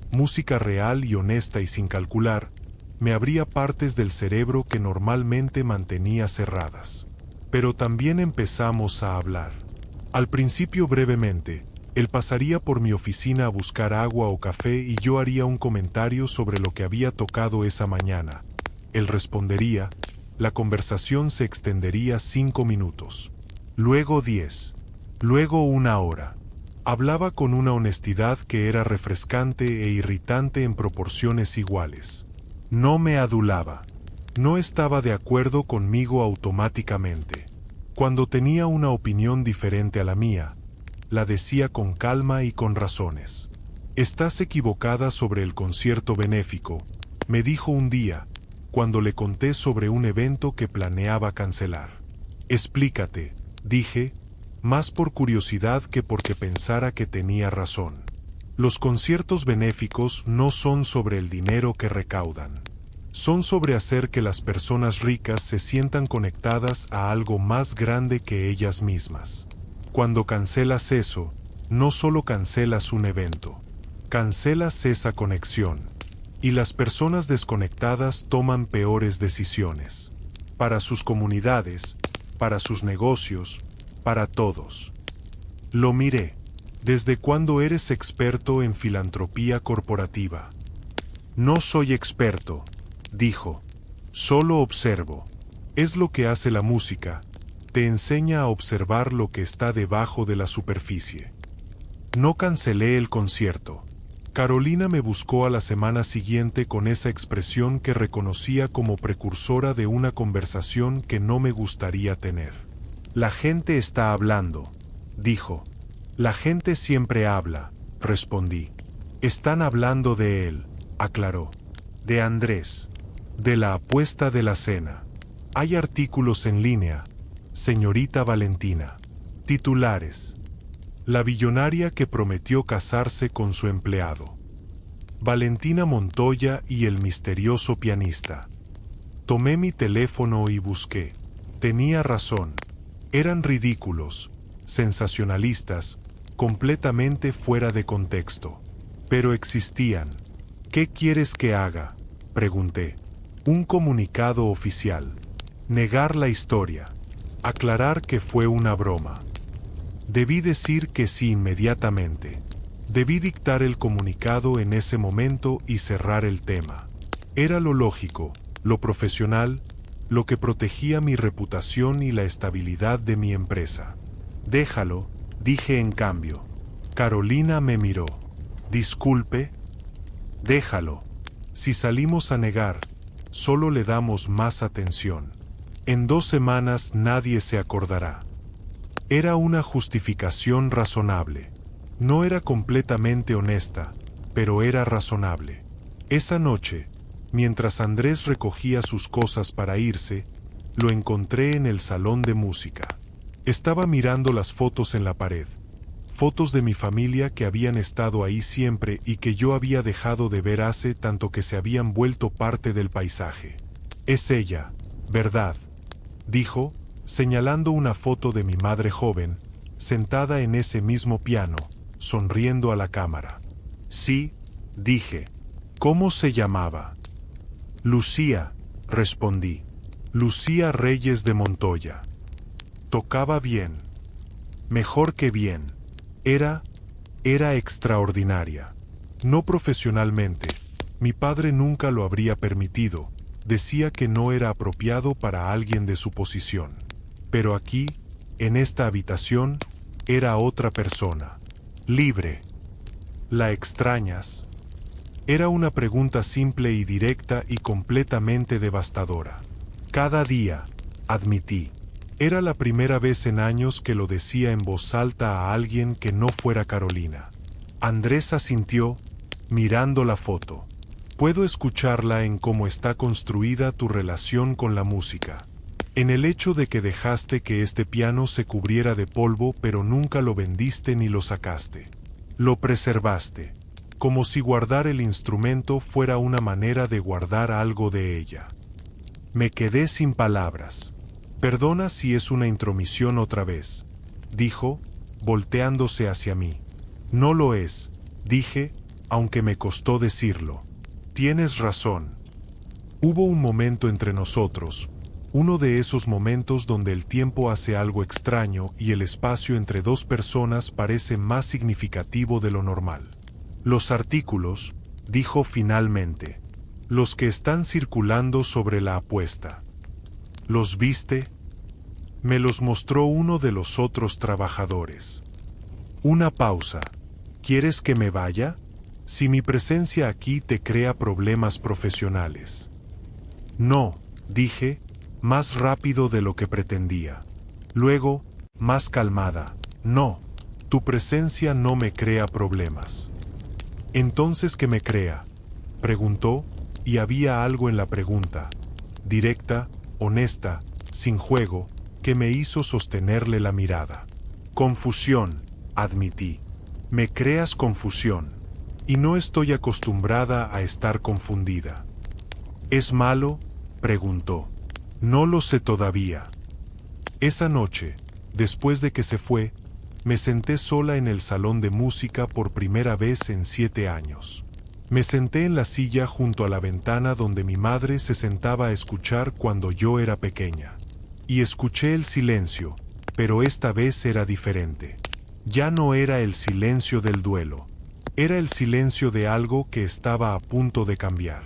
música real y honesta y sin calcular, me abría partes del cerebro que normalmente mantenía cerradas. Pero también empezamos a hablar. Al principio brevemente, él pasaría por mi oficina a buscar agua o café y yo haría un comentario sobre lo que había tocado esa mañana. Él respondería, la conversación se extendería 5 minutos. Luego 10. Luego 1 hora. Hablaba con una honestidad que era refrescante e irritante en proporciones iguales. No me adulaba. No estaba de acuerdo conmigo automáticamente. Cuando tenía una opinión diferente a la mía, la decía con calma y con razones. Estás equivocada sobre el concierto benéfico, me dijo un día, cuando le conté sobre un evento que planeaba cancelar. Explícate, dije, más por curiosidad que porque pensara que tenía razón. Los conciertos benéficos no son sobre el dinero que recaudan. Son sobre hacer que las personas ricas se sientan conectadas a algo más grande que ellas mismas. Cuando cancelas eso, no solo cancelas un evento, cancelas esa conexión. Y las personas desconectadas toman peores decisiones. Para sus comunidades, para sus negocios, para todos. Lo miré. ¿Desde cuándo eres experto en filantropía corporativa? No soy experto, dijo. Solo observo. Es lo que hace la música. Te enseña a observar lo que está debajo de la superficie. No cancelé el concierto. Carolina me buscó a la semana siguiente con esa expresión que reconocía como precursora de una conversación que no me gustaría tener. La gente está hablando, dijo. La gente siempre habla, respondí. Están hablando de él, aclaró. De Andrés. De la apuesta de la cena. Hay artículos en línea. Señorita Valentina. Titulares. La billonaria que prometió casarse con su empleado. Valentina Montoya y el misterioso pianista. Tomé mi teléfono y busqué. Tenía razón. Eran ridículos, sensacionalistas, completamente fuera de contexto. Pero existían. ¿Qué quieres que haga?, pregunté. Un comunicado oficial. Negar la historia. Aclarar que fue una broma. Debí decir que sí inmediatamente. Debí dictar el comunicado en ese momento y cerrar el tema. Era lo lógico, lo profesional, lo que protegía mi reputación y la estabilidad de mi empresa. Déjalo, dije en cambio. Carolina me miró. Disculpe. Déjalo. Si salimos a negar, solo le damos más atención. En 2 semanas nadie se acordará. Era una justificación razonable. No era completamente honesta, pero era razonable. Esa noche, mientras Andrés recogía sus cosas para irse, lo encontré en el salón de música. Estaba mirando las fotos en la pared. Fotos de mi familia que habían estado ahí siempre y que yo había dejado de ver hace tanto que se habían vuelto parte del paisaje. Es ella, ¿verdad?, dijo, señalando una foto de mi madre joven, sentada en ese mismo piano, sonriendo a la cámara. Sí, dije. ¿Cómo se llamaba? Lucía, respondí. Lucía Reyes de Montoya. Tocaba bien. Mejor que bien. Era extraordinaria. No profesionalmente. Mi padre nunca lo habría permitido. Decía que no era apropiado para alguien de su posición. Pero aquí, en esta habitación, era otra persona. Libre. ¿La extrañas? Era una pregunta simple y directa y completamente devastadora. Cada día, admití. Era la primera vez en años que lo decía en voz alta a alguien que no fuera Carolina. Andrés asintió, mirando la foto. Puedo escucharla en cómo está construida tu relación con la música. En el hecho de que dejaste que este piano se cubriera de polvo pero nunca lo vendiste ni lo sacaste. Lo preservaste, como si guardar el instrumento fuera una manera de guardar algo de ella. Me quedé sin palabras. Perdona si es una intromisión otra vez, dijo, volteándose hacia mí. No lo es, dije, aunque me costó decirlo. Tienes razón. Hubo un momento entre nosotros, uno de esos momentos donde el tiempo hace algo extraño y el espacio entre dos personas parece más significativo de lo normal. Los artículos, dijo finalmente, los que están circulando sobre la apuesta. ¿Los viste? Me los mostró uno de los otros trabajadores. Una pausa. ¿Quieres que me vaya? Si mi presencia aquí te crea problemas profesionales. No, dije, más rápido de lo que pretendía. Luego, más calmada. No, tu presencia no me crea problemas. Entonces, ¿qué me crea? Preguntó, y había algo en la pregunta, directa, honesta, sin juego, que me hizo sostenerle la mirada. Confusión, admití. Me creas confusión, y no estoy acostumbrada a estar confundida. ¿Es malo? Preguntó. No lo sé todavía. Esa noche, después de que se fue, me senté sola en el salón de música por primera vez en 7 años. Me senté en la silla junto a la ventana donde mi madre se sentaba a escuchar cuando yo era pequeña. Y escuché el silencio, pero esta vez era diferente. Ya no era el silencio del duelo. Era el silencio de algo que estaba a punto de cambiar.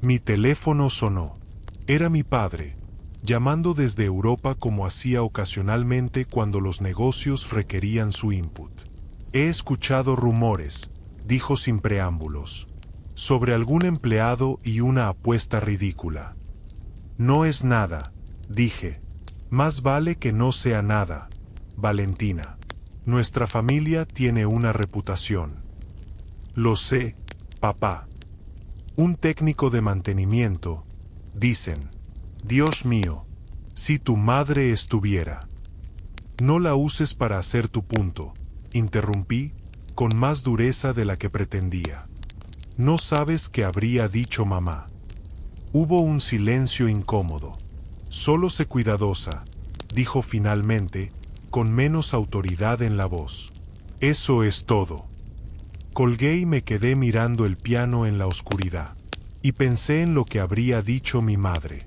Mi teléfono sonó. Era mi padre, llamando desde Europa como hacía ocasionalmente cuando los negocios requerían su input. He escuchado rumores, dijo sin preámbulos, sobre algún empleado y una apuesta ridícula. No es nada, dije. Más vale que no sea nada, Valentina. Nuestra familia tiene una reputación. Lo sé, papá. Un técnico de mantenimiento, dicen. Dios mío, si tu madre estuviera. No la uses para hacer tu punto, interrumpí, con más dureza de la que pretendía. No sabes qué habría dicho mamá. Hubo un silencio incómodo. Solo sé cuidadosa, dijo finalmente, con menos autoridad en la voz. Eso es todo. Colgué y me quedé mirando el piano en la oscuridad. Y pensé en lo que habría dicho mi madre.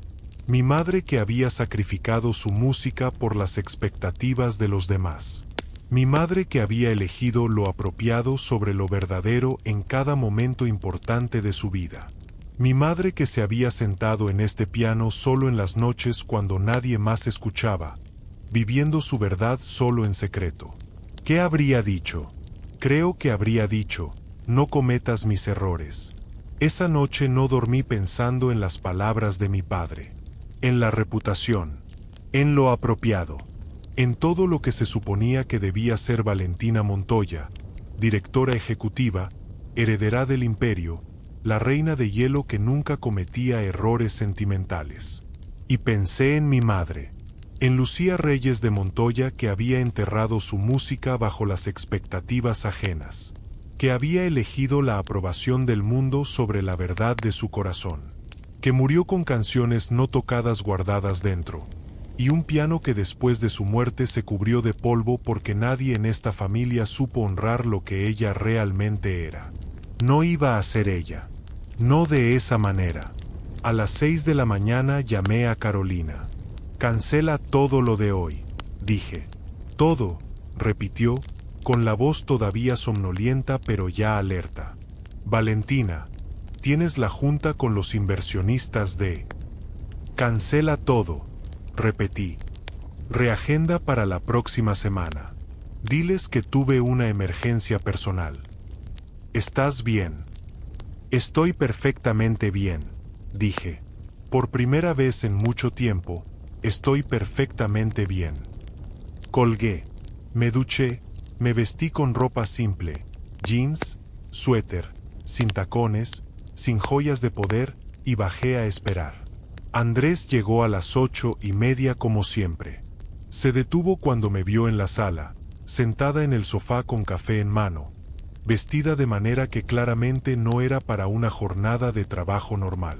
Mi madre que había sacrificado su música por las expectativas de los demás. Mi madre que había elegido lo apropiado sobre lo verdadero en cada momento importante de su vida. Mi madre que se había sentado en este piano solo en las noches cuando nadie más escuchaba, viviendo su verdad solo en secreto. ¿Qué habría dicho? Creo que habría dicho, no cometas mis errores. Esa noche no dormí pensando en las palabras de mi padre, en la reputación, en lo apropiado, en todo lo que se suponía que debía ser Valentina Montoya, directora ejecutiva, heredera del imperio, la reina de hielo que nunca cometía errores sentimentales. Y pensé en mi madre, en Lucía Reyes de Montoya que había enterrado su música bajo las expectativas ajenas, que había elegido la aprobación del mundo sobre la verdad de su corazón, que murió con canciones no tocadas guardadas dentro, y un piano que después de su muerte se cubrió de polvo porque nadie en esta familia supo honrar lo que ella realmente era. No iba a ser ella. No de esa manera. A las 6 de la mañana llamé a Carolina. Cancela todo lo de hoy, dije. Todo, repitió, con la voz todavía somnolienta pero ya alerta. Valentina, tienes la junta con los inversionistas de... Cancela todo, repetí. Reagenda para la próxima semana. Diles que tuve una emergencia personal. ¿Estás bien? Estoy perfectamente bien, dije. Por primera vez en mucho tiempo, estoy perfectamente bien. Colgué, me duché, me vestí con ropa simple, jeans, suéter, sin tacones, sin joyas de poder, y bajé a esperar. Andrés llegó a las 8:30 como siempre. Se detuvo cuando me vio en la sala, sentada en el sofá con café en mano, vestida de manera que claramente no era para una jornada de trabajo normal.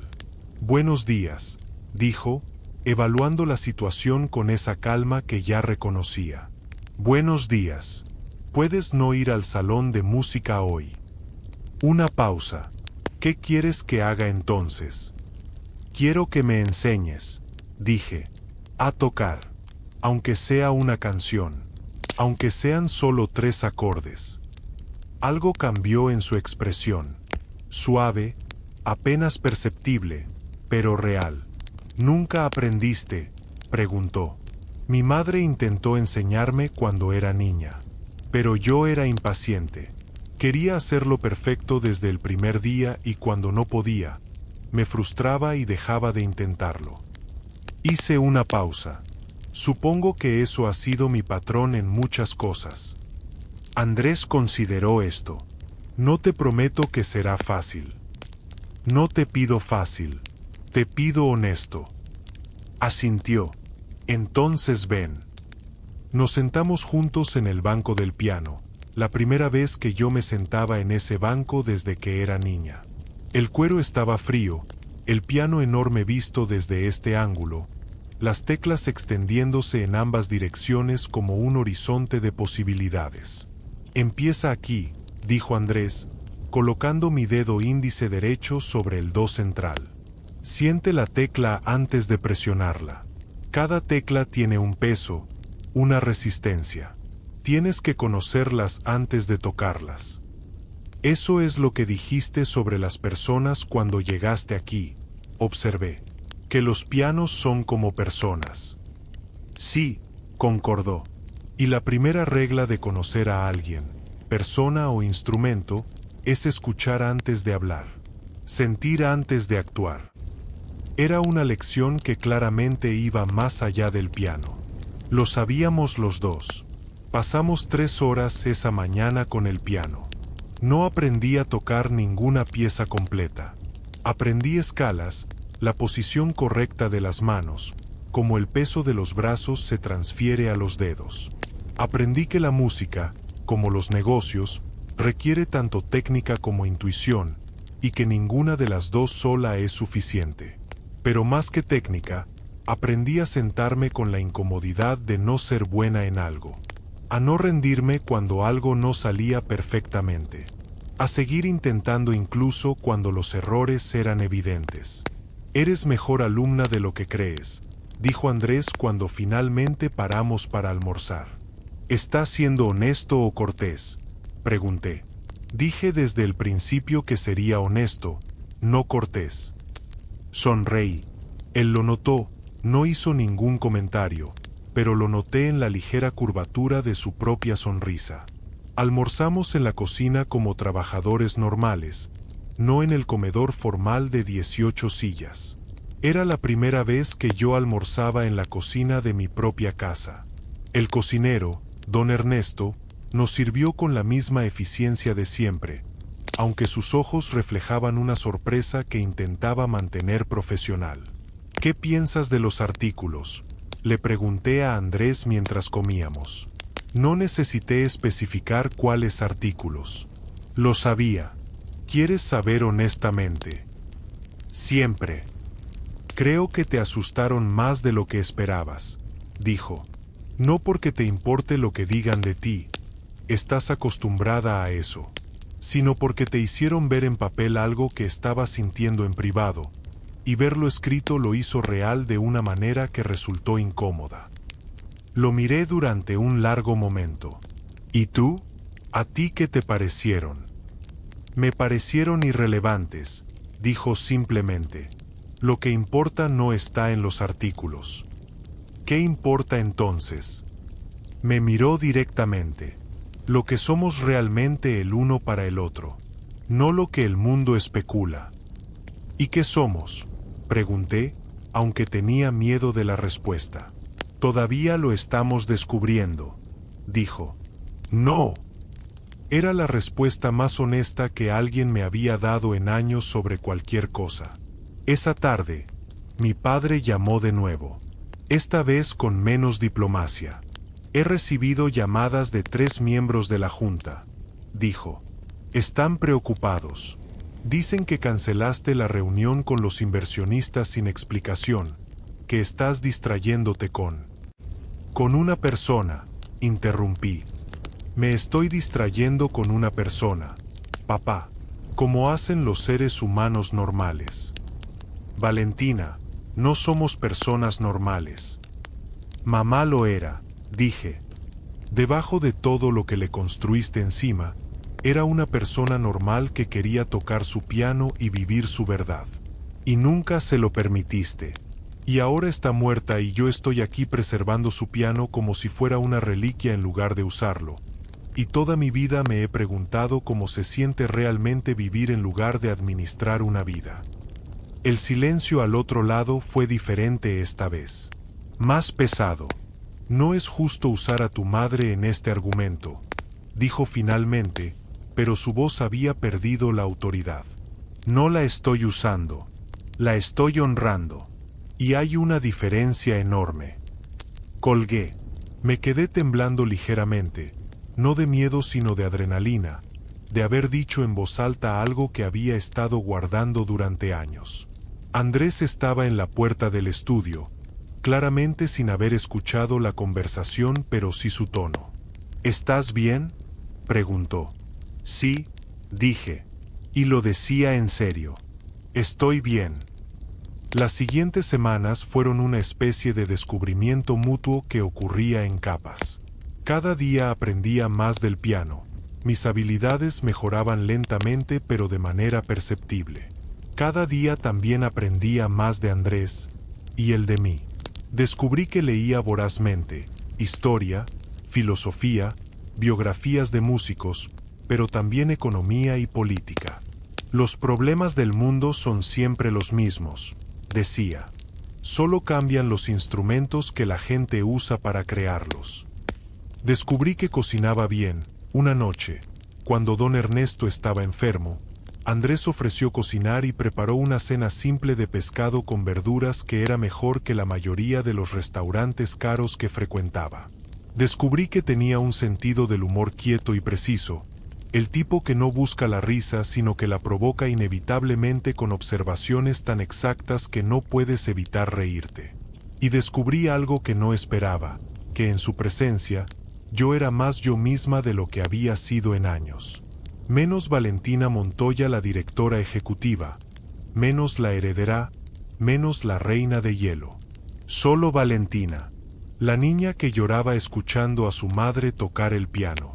Buenos días, dijo, evaluando la situación con esa calma que ya reconocía. Buenos días. Puedes no ir al salón de música hoy. Una pausa. ¿Qué quieres que haga entonces? Quiero que me enseñes, dije, a tocar, aunque sea una canción, aunque sean solo 3 acordes. Algo cambió en su expresión, suave, apenas perceptible, pero real. ¿Nunca aprendiste?, preguntó. Mi madre intentó enseñarme cuando era niña, pero yo era impaciente. Quería hacerlo perfecto desde el primer día y cuando no podía, me frustraba y dejaba de intentarlo. Hice una pausa. Supongo que eso ha sido mi patrón en muchas cosas. Andrés consideró esto. No te prometo que será fácil. No te pido fácil, te pido honesto. Asintió. Entonces ven. Nos sentamos juntos en el banco del piano, la primera vez que yo me sentaba en ese banco desde que era niña. El cuero estaba frío, el piano enorme visto desde este ángulo, las teclas extendiéndose en ambas direcciones como un horizonte de posibilidades. Empieza aquí, dijo Andrés, colocando mi dedo índice derecho sobre el do central. Siente la tecla antes de presionarla. Cada tecla tiene un peso, una resistencia. Tienes que conocerlas antes de tocarlas. Eso es lo que dijiste sobre las personas cuando llegaste aquí, observé. Que los pianos son como personas. Sí, concordó. Y la primera regla de conocer a alguien, persona o instrumento, es escuchar antes de hablar, sentir antes de actuar. Era una lección que claramente iba más allá del piano. Lo sabíamos los dos. Pasamos 3 horas esa mañana con el piano. No aprendí a tocar ninguna pieza completa. Aprendí escalas, la posición correcta de las manos, cómo el peso de los brazos se transfiere a los dedos. Aprendí que la música, como los negocios, requiere tanto técnica como intuición, y que ninguna de las dos sola es suficiente. Pero más que técnica, aprendí a sentarme con la incomodidad de no ser buena en algo, a no rendirme cuando algo no salía perfectamente, a seguir intentando incluso cuando los errores eran evidentes. Eres mejor alumna de lo que crees, dijo Andrés cuando finalmente paramos para almorzar. ¿Estás siendo honesto o cortés?, pregunté. Dije desde el principio que sería honesto, no cortés. Sonreí. Él lo notó, no hizo ningún comentario, pero lo noté en la ligera curvatura de su propia sonrisa. Almorzamos en la cocina como trabajadores normales, no en el comedor formal de 18 sillas. Era la primera vez que yo almorzaba en la cocina de mi propia casa. El cocinero, don Ernesto, nos sirvió con la misma eficiencia de siempre, aunque sus ojos reflejaban una sorpresa que intentaba mantener profesional. ¿Qué piensas de los artículos?, le pregunté a Andrés mientras comíamos. No necesité especificar cuáles artículos. Lo sabía. ¿Quieres saber honestamente? Siempre. Creo que te asustaron más de lo que esperabas, dijo. No porque te importe lo que digan de ti, estás acostumbrada a eso, sino porque te hicieron ver en papel algo que estabas sintiendo en privado, y verlo escrito lo hizo real de una manera que resultó incómoda. Lo miré durante un largo momento. ¿Y tú? ¿A ti qué te parecieron? Me parecieron irrelevantes, dijo simplemente. Lo que importa no está en los artículos. ¿Qué importa entonces? Me miró directamente. Lo que somos realmente el uno para el otro, no lo que el mundo especula. ¿Y qué somos?, pregunté, aunque tenía miedo de la respuesta. Todavía lo estamos descubriendo, dijo. No. Era la respuesta más honesta que alguien me había dado en años sobre cualquier cosa. Esa tarde, mi padre llamó de nuevo, esta vez con menos diplomacia. He recibido llamadas de 3 miembros de la Junta, dijo. Están preocupados. Dicen que cancelaste la reunión con los inversionistas sin explicación, que estás distrayéndote con una persona, interrumpí. Me estoy distrayendo con una persona, papá, como hacen los seres humanos normales. Valentina, no somos personas normales. Mamá lo era, dije. Debajo de todo lo que le construiste encima, era una persona normal que quería tocar su piano y vivir su verdad. Y nunca se lo permitiste. Y ahora está muerta y yo estoy aquí preservando su piano como si fuera una reliquia en lugar de usarlo. Y toda mi vida me he preguntado cómo se siente realmente vivir en lugar de administrar una vida. El silencio al otro lado fue diferente esta vez. Más pesado. No es justo usar a tu madre en este argumento, dijo finalmente, pero su voz había perdido la autoridad. No la estoy usando. La estoy honrando. Y hay una diferencia enorme. Colgué. Me quedé temblando ligeramente, no de miedo sino de adrenalina, de haber dicho en voz alta algo que había estado guardando durante años. Andrés estaba en la puerta del estudio, claramente sin haber escuchado la conversación pero sí su tono. ¿Estás bien?, preguntó. Sí, dije. Y lo decía en serio. Estoy bien. Las siguientes semanas fueron una especie de descubrimiento mutuo que ocurría en capas. Cada día aprendía más del piano. Mis habilidades mejoraban lentamente pero de manera perceptible. Cada día también aprendía más de Andrés y el de mí. Descubrí que leía vorazmente historia, filosofía, biografías de músicos, pero también economía y política. Los problemas del mundo son siempre los mismos, decía. Solo cambian los instrumentos que la gente usa para crearlos. Descubrí que cocinaba bien. Una noche, cuando don Ernesto estaba enfermo, Andrés ofreció cocinar y preparó una cena simple de pescado con verduras que era mejor que la mayoría de los restaurantes caros que frecuentaba. Descubrí que tenía un sentido del humor quieto y preciso, el tipo que no busca la risa sino que la provoca inevitablemente con observaciones tan exactas que no puedes evitar reírte. Y descubrí algo que no esperaba, que en su presencia, yo era más yo misma de lo que había sido en años. Menos Valentina Montoya la directora ejecutiva, menos la heredera, menos la reina de hielo. Solo Valentina, la niña que lloraba escuchando a su madre tocar el piano.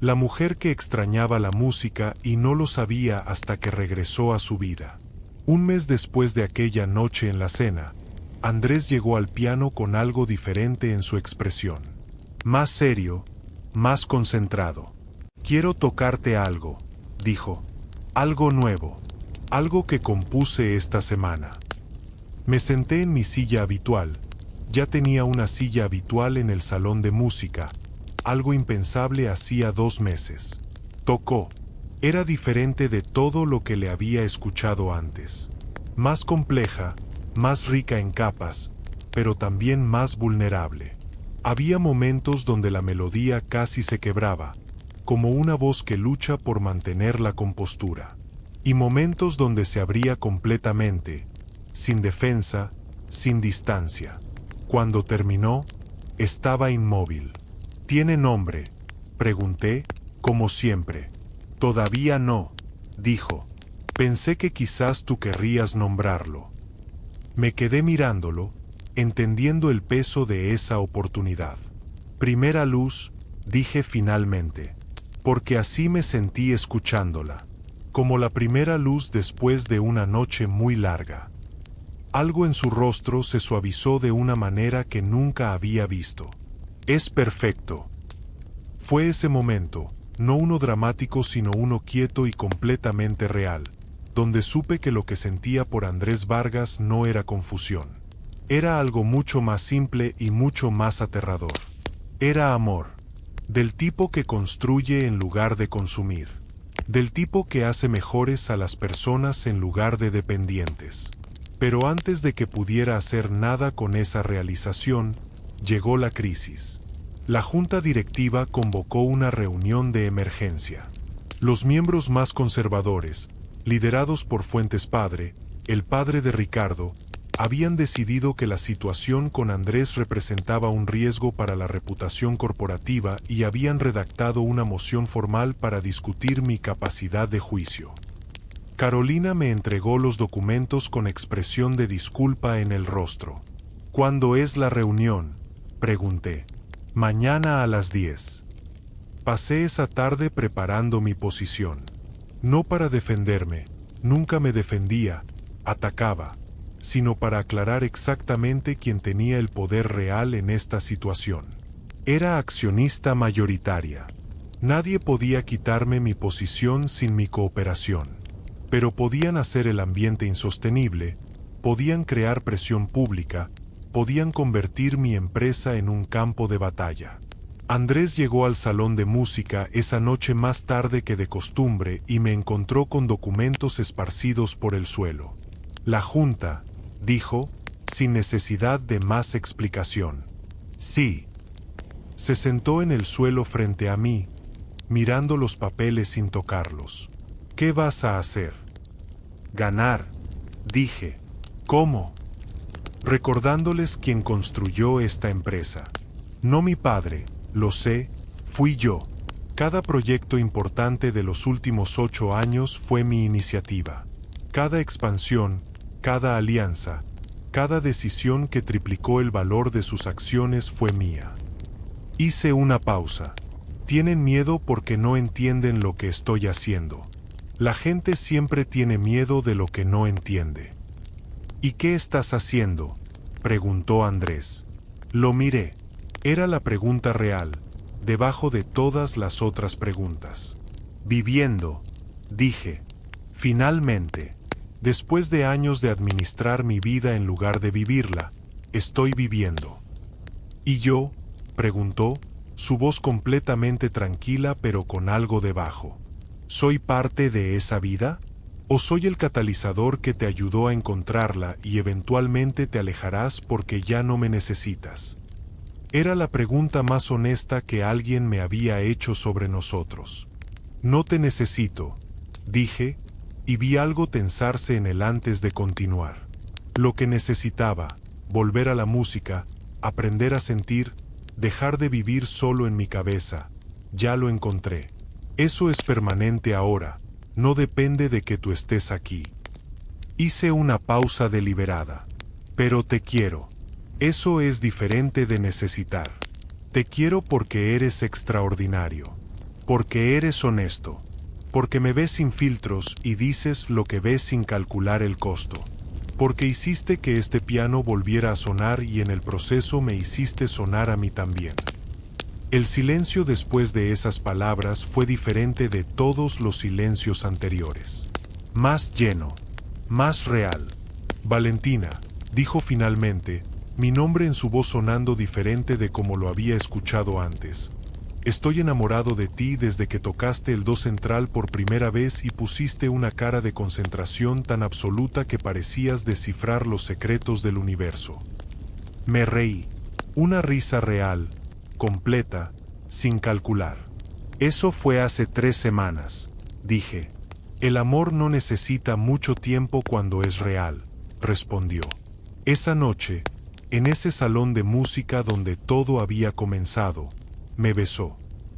La mujer que extrañaba la música y no lo sabía hasta que regresó a su vida. Un mes después de aquella noche en la cena, Andrés llegó al piano con algo diferente en su expresión. Más serio, más concentrado. Quiero tocarte algo, dijo. Algo nuevo. Algo que compuse esta semana. Me senté en mi silla habitual. Ya tenía una silla habitual en el salón de música. Algo impensable hacía 2 meses. Tocó. Era diferente de todo lo que le había escuchado antes. Más compleja, más rica en capas, pero también más vulnerable. Había momentos donde la melodía casi se quebraba, como una voz que lucha por mantener la compostura. Y momentos donde se abría completamente, sin defensa, sin distancia. Cuando terminó, estaba inmóvil. ¿Tiene nombre?, pregunté, como siempre. Todavía no, dijo. Pensé que quizás tú querrías nombrarlo. Me quedé mirándolo, entendiendo el peso de esa oportunidad. Primera luz, dije finalmente, porque así me sentí escuchándola, como la primera luz después de una noche muy larga. Algo en su rostro se suavizó de una manera que nunca había visto. Es perfecto. Fue ese momento, no uno dramático sino uno quieto y completamente real, donde supe que lo que sentía por Andrés Vargas no era confusión. Era algo mucho más simple y mucho más aterrador. Era amor, del tipo que construye en lugar de consumir, del tipo que hace mejores a las personas en lugar de dependientes. Pero antes de que pudiera hacer nada con esa realización, llegó la crisis. La junta directiva convocó una reunión de emergencia. Los miembros más conservadores, liderados por Fuentes padre, el padre de Ricardo, habían decidido que la situación con Andrés representaba un riesgo para la reputación corporativa y habían redactado una moción formal para discutir mi capacidad de juicio. Carolina me entregó los documentos con expresión de disculpa en el rostro. ¿Cuándo es la reunión?, pregunté. Mañana a las 10. Pasé esa tarde preparando mi posición. No para defenderme, nunca me defendía, atacaba, sino para aclarar exactamente quién tenía el poder real en esta situación. Era accionista mayoritaria. Nadie podía quitarme mi posición sin mi cooperación. Pero podían hacer el ambiente insostenible, podían crear presión pública, podían convertir mi empresa en un campo de batalla. Andrés llegó al salón de música esa noche más tarde que de costumbre y me encontró con documentos esparcidos por el suelo. La junta, dijo, sin necesidad de más explicación. Sí. Se sentó en el suelo frente a mí, mirando los papeles sin tocarlos. ¿Qué vas a hacer? Ganar, dije. ¿Cómo? Recordándoles quién construyó esta empresa. No mi padre, lo sé, fui yo. Cada proyecto importante de los últimos 8 años fue mi iniciativa. Cada expansión, cada alianza, cada decisión que triplicó el valor de sus acciones fue mía. Hice una pausa. Tienen miedo porque no entienden lo que estoy haciendo. La gente siempre tiene miedo de lo que no entiende. ¿Y qué estás haciendo?, preguntó Andrés. Lo miré. Era la pregunta real, debajo de todas las otras preguntas. Viviendo, dije. Finalmente, después de años de administrar mi vida en lugar de vivirla, estoy viviendo. ¿Y yo?, preguntó, su voz completamente tranquila pero con algo debajo. ¿Soy parte de esa vida? ¿O soy el catalizador que te ayudó a encontrarla y eventualmente te alejarás porque ya no me necesitas? Era la pregunta más honesta que alguien me había hecho sobre nosotros. No te necesito, dije, y vi algo tensarse en él antes de continuar. Lo que necesitaba, volver a la música, aprender a sentir, dejar de vivir solo en mi cabeza, ya lo encontré. Eso es permanente ahora, no depende de que tú estés aquí. Hice una pausa deliberada. Pero te quiero. Eso es diferente de necesitar. Te quiero porque eres extraordinario. Porque eres honesto. Porque me ves sin filtros y dices lo que ves sin calcular el costo. Porque hiciste que este piano volviera a sonar y en el proceso me hiciste sonar a mí también. El silencio después de esas palabras fue diferente de todos los silencios anteriores. Más lleno, más real. Valentina, dijo finalmente, mi nombre en su voz sonando diferente de como lo había escuchado antes. Estoy enamorado de ti desde que tocaste el do central por primera vez y pusiste una cara de concentración tan absoluta que parecías descifrar los secretos del universo. Me reí, una risa real, completa, sin calcular. Eso fue hace 3 semanas, dije. El amor no necesita mucho tiempo cuando es real, respondió. Esa noche, en ese salón de música donde todo había comenzado, me besó.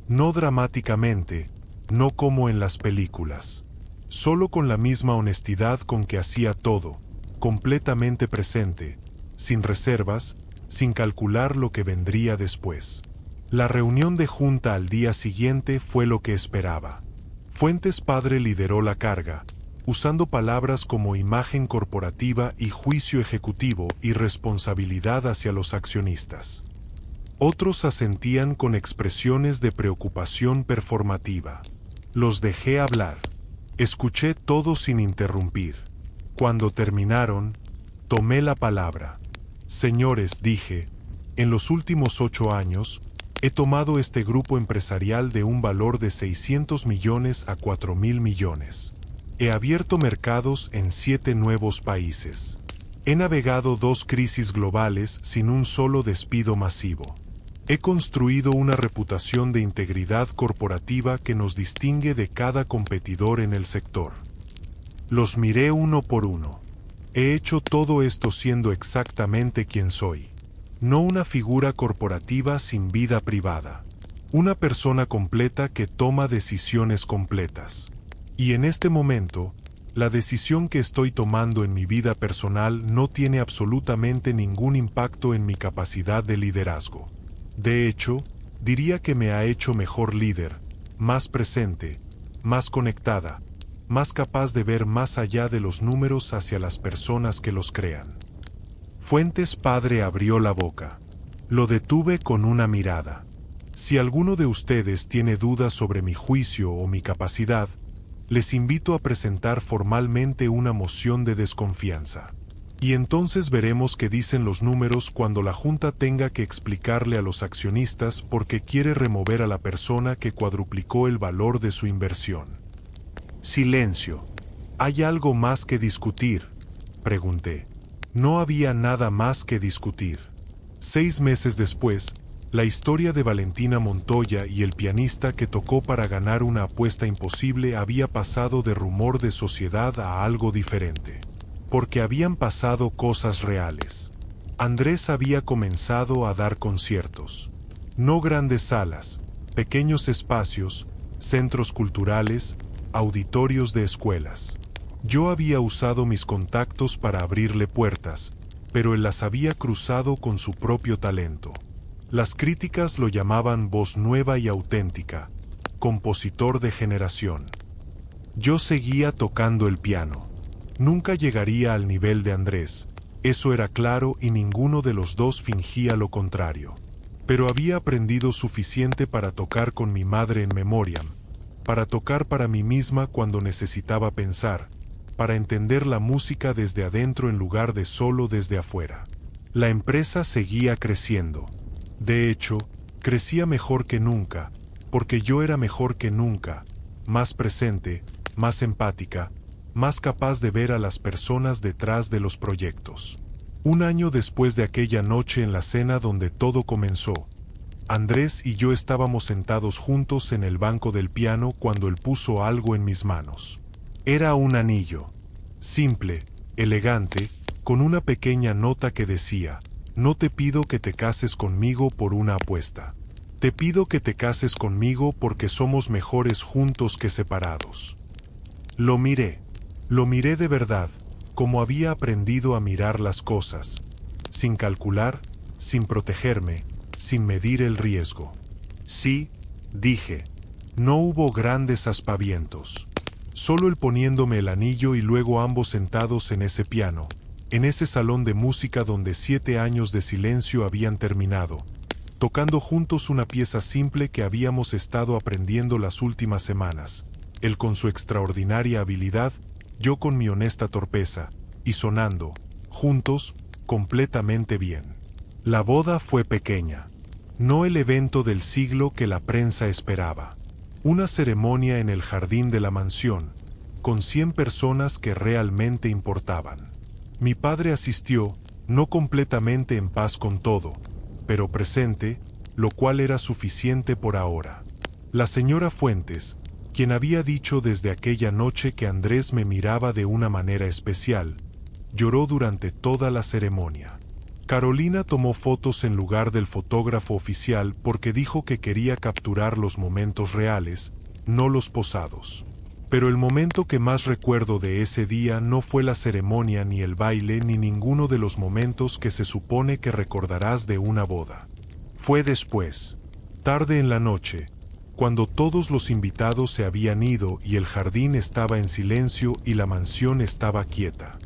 No dramáticamente, no como en las películas. Solo con la misma honestidad con que hacía todo, completamente presente, sin reservas, sin calcular lo que vendría después. La reunión de junta al día siguiente fue lo que esperaba. Fuentes padre lideró la carga, usando palabras como imagen corporativa y juicio ejecutivo y responsabilidad hacia los accionistas. Otros asentían con expresiones de preocupación performativa. Los dejé hablar. Escuché todo sin interrumpir. Cuando terminaron, tomé la palabra. Señores, dije, en los últimos 8 años, he tomado este grupo empresarial de un valor de 600 millones a 4.000 millones. He abierto mercados en 7 nuevos países. He navegado 2 crisis globales sin un solo despido masivo. He construido una reputación de integridad corporativa que nos distingue de cada competidor en el sector. Los miré uno por uno. He hecho todo esto siendo exactamente quien soy. No una figura corporativa sin vida privada. Una persona completa que toma decisiones completas. Y en este momento, la decisión que estoy tomando en mi vida personal no tiene absolutamente ningún impacto en mi capacidad de liderazgo. De hecho, diría que me ha hecho mejor líder, más presente, más conectada, más capaz de ver más allá de los números hacia las personas que los crean. Fuentes padre abrió la boca. Lo detuve con una mirada. Si alguno de ustedes tiene dudas sobre mi juicio o mi capacidad, les invito a presentar formalmente una moción de desconfianza. Y entonces veremos qué dicen los números cuando la Junta tenga que explicarle a los accionistas por qué quiere remover a la persona que cuadruplicó el valor de su inversión. Silencio. ¿Hay algo más que discutir?, pregunté. No había nada más que discutir. 6 meses después, la historia de Valentina Montoya y el pianista que tocó para ganar una apuesta imposible había pasado de rumor de sociedad a algo diferente. Porque habían pasado cosas reales. Andrés había comenzado a dar conciertos. No grandes salas, pequeños espacios, centros culturales, auditorios de escuelas. Yo había usado mis contactos para abrirle puertas, pero él las había cruzado con su propio talento. Las críticas lo llamaban voz nueva y auténtica, compositor de generación. Yo seguía tocando el piano. Nunca llegaría al nivel de Andrés, eso era claro y ninguno de los dos fingía lo contrario. Pero había aprendido suficiente para tocar con mi madre en memoriam, para tocar para mí misma cuando necesitaba pensar, para entender la música desde adentro en lugar de solo desde afuera. La empresa seguía creciendo. De hecho, crecía mejor que nunca, porque yo era mejor que nunca, más presente, más empática, más capaz de ver a las personas detrás de los proyectos. Un año después de aquella noche en la cena donde todo comenzó, Andrés y yo estábamos sentados juntos en el banco del piano cuando él puso algo en mis manos. Era un anillo, simple, elegante, con una pequeña nota que decía: no te pido que te cases conmigo por una apuesta. Te pido que te cases conmigo porque somos mejores juntos que separados. Lo miré de verdad, como había aprendido a mirar las cosas, sin calcular, sin protegerme, sin medir el riesgo. Sí, dije, no hubo grandes aspavientos. Solo él poniéndome el anillo y luego ambos sentados en ese piano, en ese salón de música donde 7 años de silencio habían terminado, tocando juntos una pieza simple que habíamos estado aprendiendo las últimas semanas, él con su extraordinaria habilidad, yo con mi honesta torpeza, y sonando, juntos, completamente bien. La boda fue pequeña, no el evento del siglo que la prensa esperaba. Una ceremonia en el jardín de la mansión, con 100 personas que realmente importaban. Mi padre asistió, no completamente en paz con todo, pero presente, lo cual era suficiente por ahora. La señora Fuentes, quien había dicho desde aquella noche que Andrés me miraba de una manera especial, lloró durante toda la ceremonia. Carolina tomó fotos en lugar del fotógrafo oficial porque dijo que quería capturar los momentos reales, no los posados. Pero el momento que más recuerdo de ese día no fue la ceremonia ni el baile ni ninguno de los momentos que se supone que recordarás de una boda. Fue después. Tarde en la noche, cuando todos los invitados se habían ido y el jardín estaba en silencio y la mansión estaba quieta.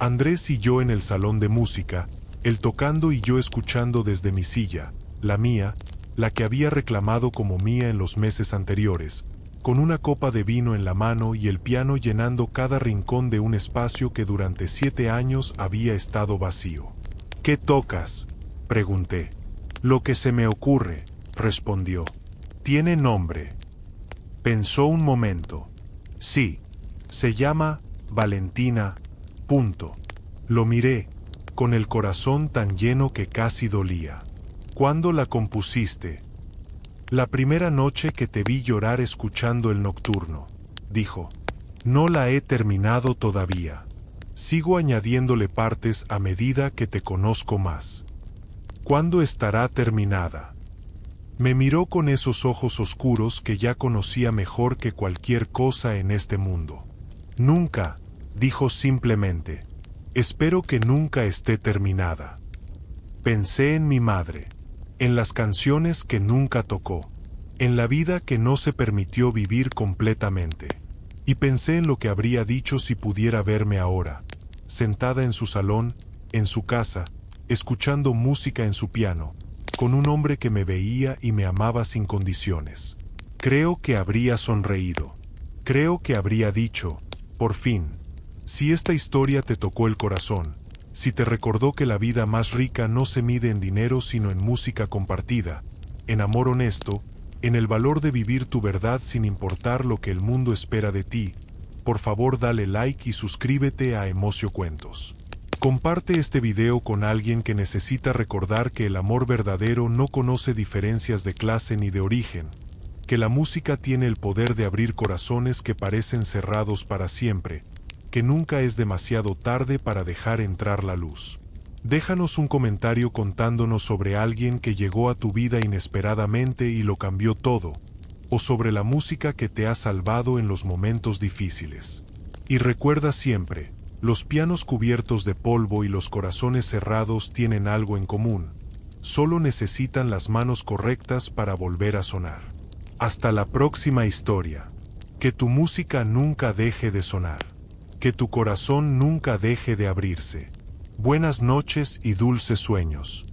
Andrés y yo en el salón de música, él tocando y yo escuchando desde mi silla, la mía, la que había reclamado como mía en los meses anteriores, con una copa de vino en la mano y el piano llenando cada rincón de un espacio que durante 7 años había estado vacío. «¿Qué tocas?», pregunté. «Lo que se me ocurre», respondió. «¿Tiene nombre?». Pensó un momento. «Sí, se llama Valentina. Punto». Lo miré, con el corazón tan lleno que casi dolía. «¿Cuándo la compusiste?». «La primera noche que te vi llorar escuchando el nocturno», dijo. «No la he terminado todavía. Sigo añadiéndole partes a medida que te conozco más». «¿Cuándo estará terminada?». Me miró con esos ojos oscuros que ya conocía mejor que cualquier cosa en este mundo. «Nunca», dijo simplemente. «Espero que nunca esté terminada». Pensé en mi madre, en las canciones que nunca tocó, en la vida que no se permitió vivir completamente. Y pensé en lo que habría dicho si pudiera verme ahora, sentada en su salón, en su casa, escuchando música en su piano, con un hombre que me veía y me amaba sin condiciones. Creo que habría sonreído. Creo que habría dicho, por fin, si esta historia te tocó el corazón, si te recordó que la vida más rica no se mide en dinero sino en música compartida, en amor honesto, en el valor de vivir tu verdad sin importar lo que el mundo espera de ti, por favor dale like y suscríbete a Emocio Cuentos. Comparte este video con alguien que necesita recordar que el amor verdadero no conoce diferencias de clase ni de origen, que la música tiene el poder de abrir corazones que parecen cerrados para siempre, que nunca es demasiado tarde para dejar entrar la luz. Déjanos un comentario contándonos sobre alguien que llegó a tu vida inesperadamente y lo cambió todo, o sobre la música que te ha salvado en los momentos difíciles. Y recuerda siempre, los pianos cubiertos de polvo y los corazones cerrados tienen algo en común. Solo necesitan las manos correctas para volver a sonar. Hasta la próxima historia. Que tu música nunca deje de sonar. Que tu corazón nunca deje de abrirse. Buenas noches y dulces sueños.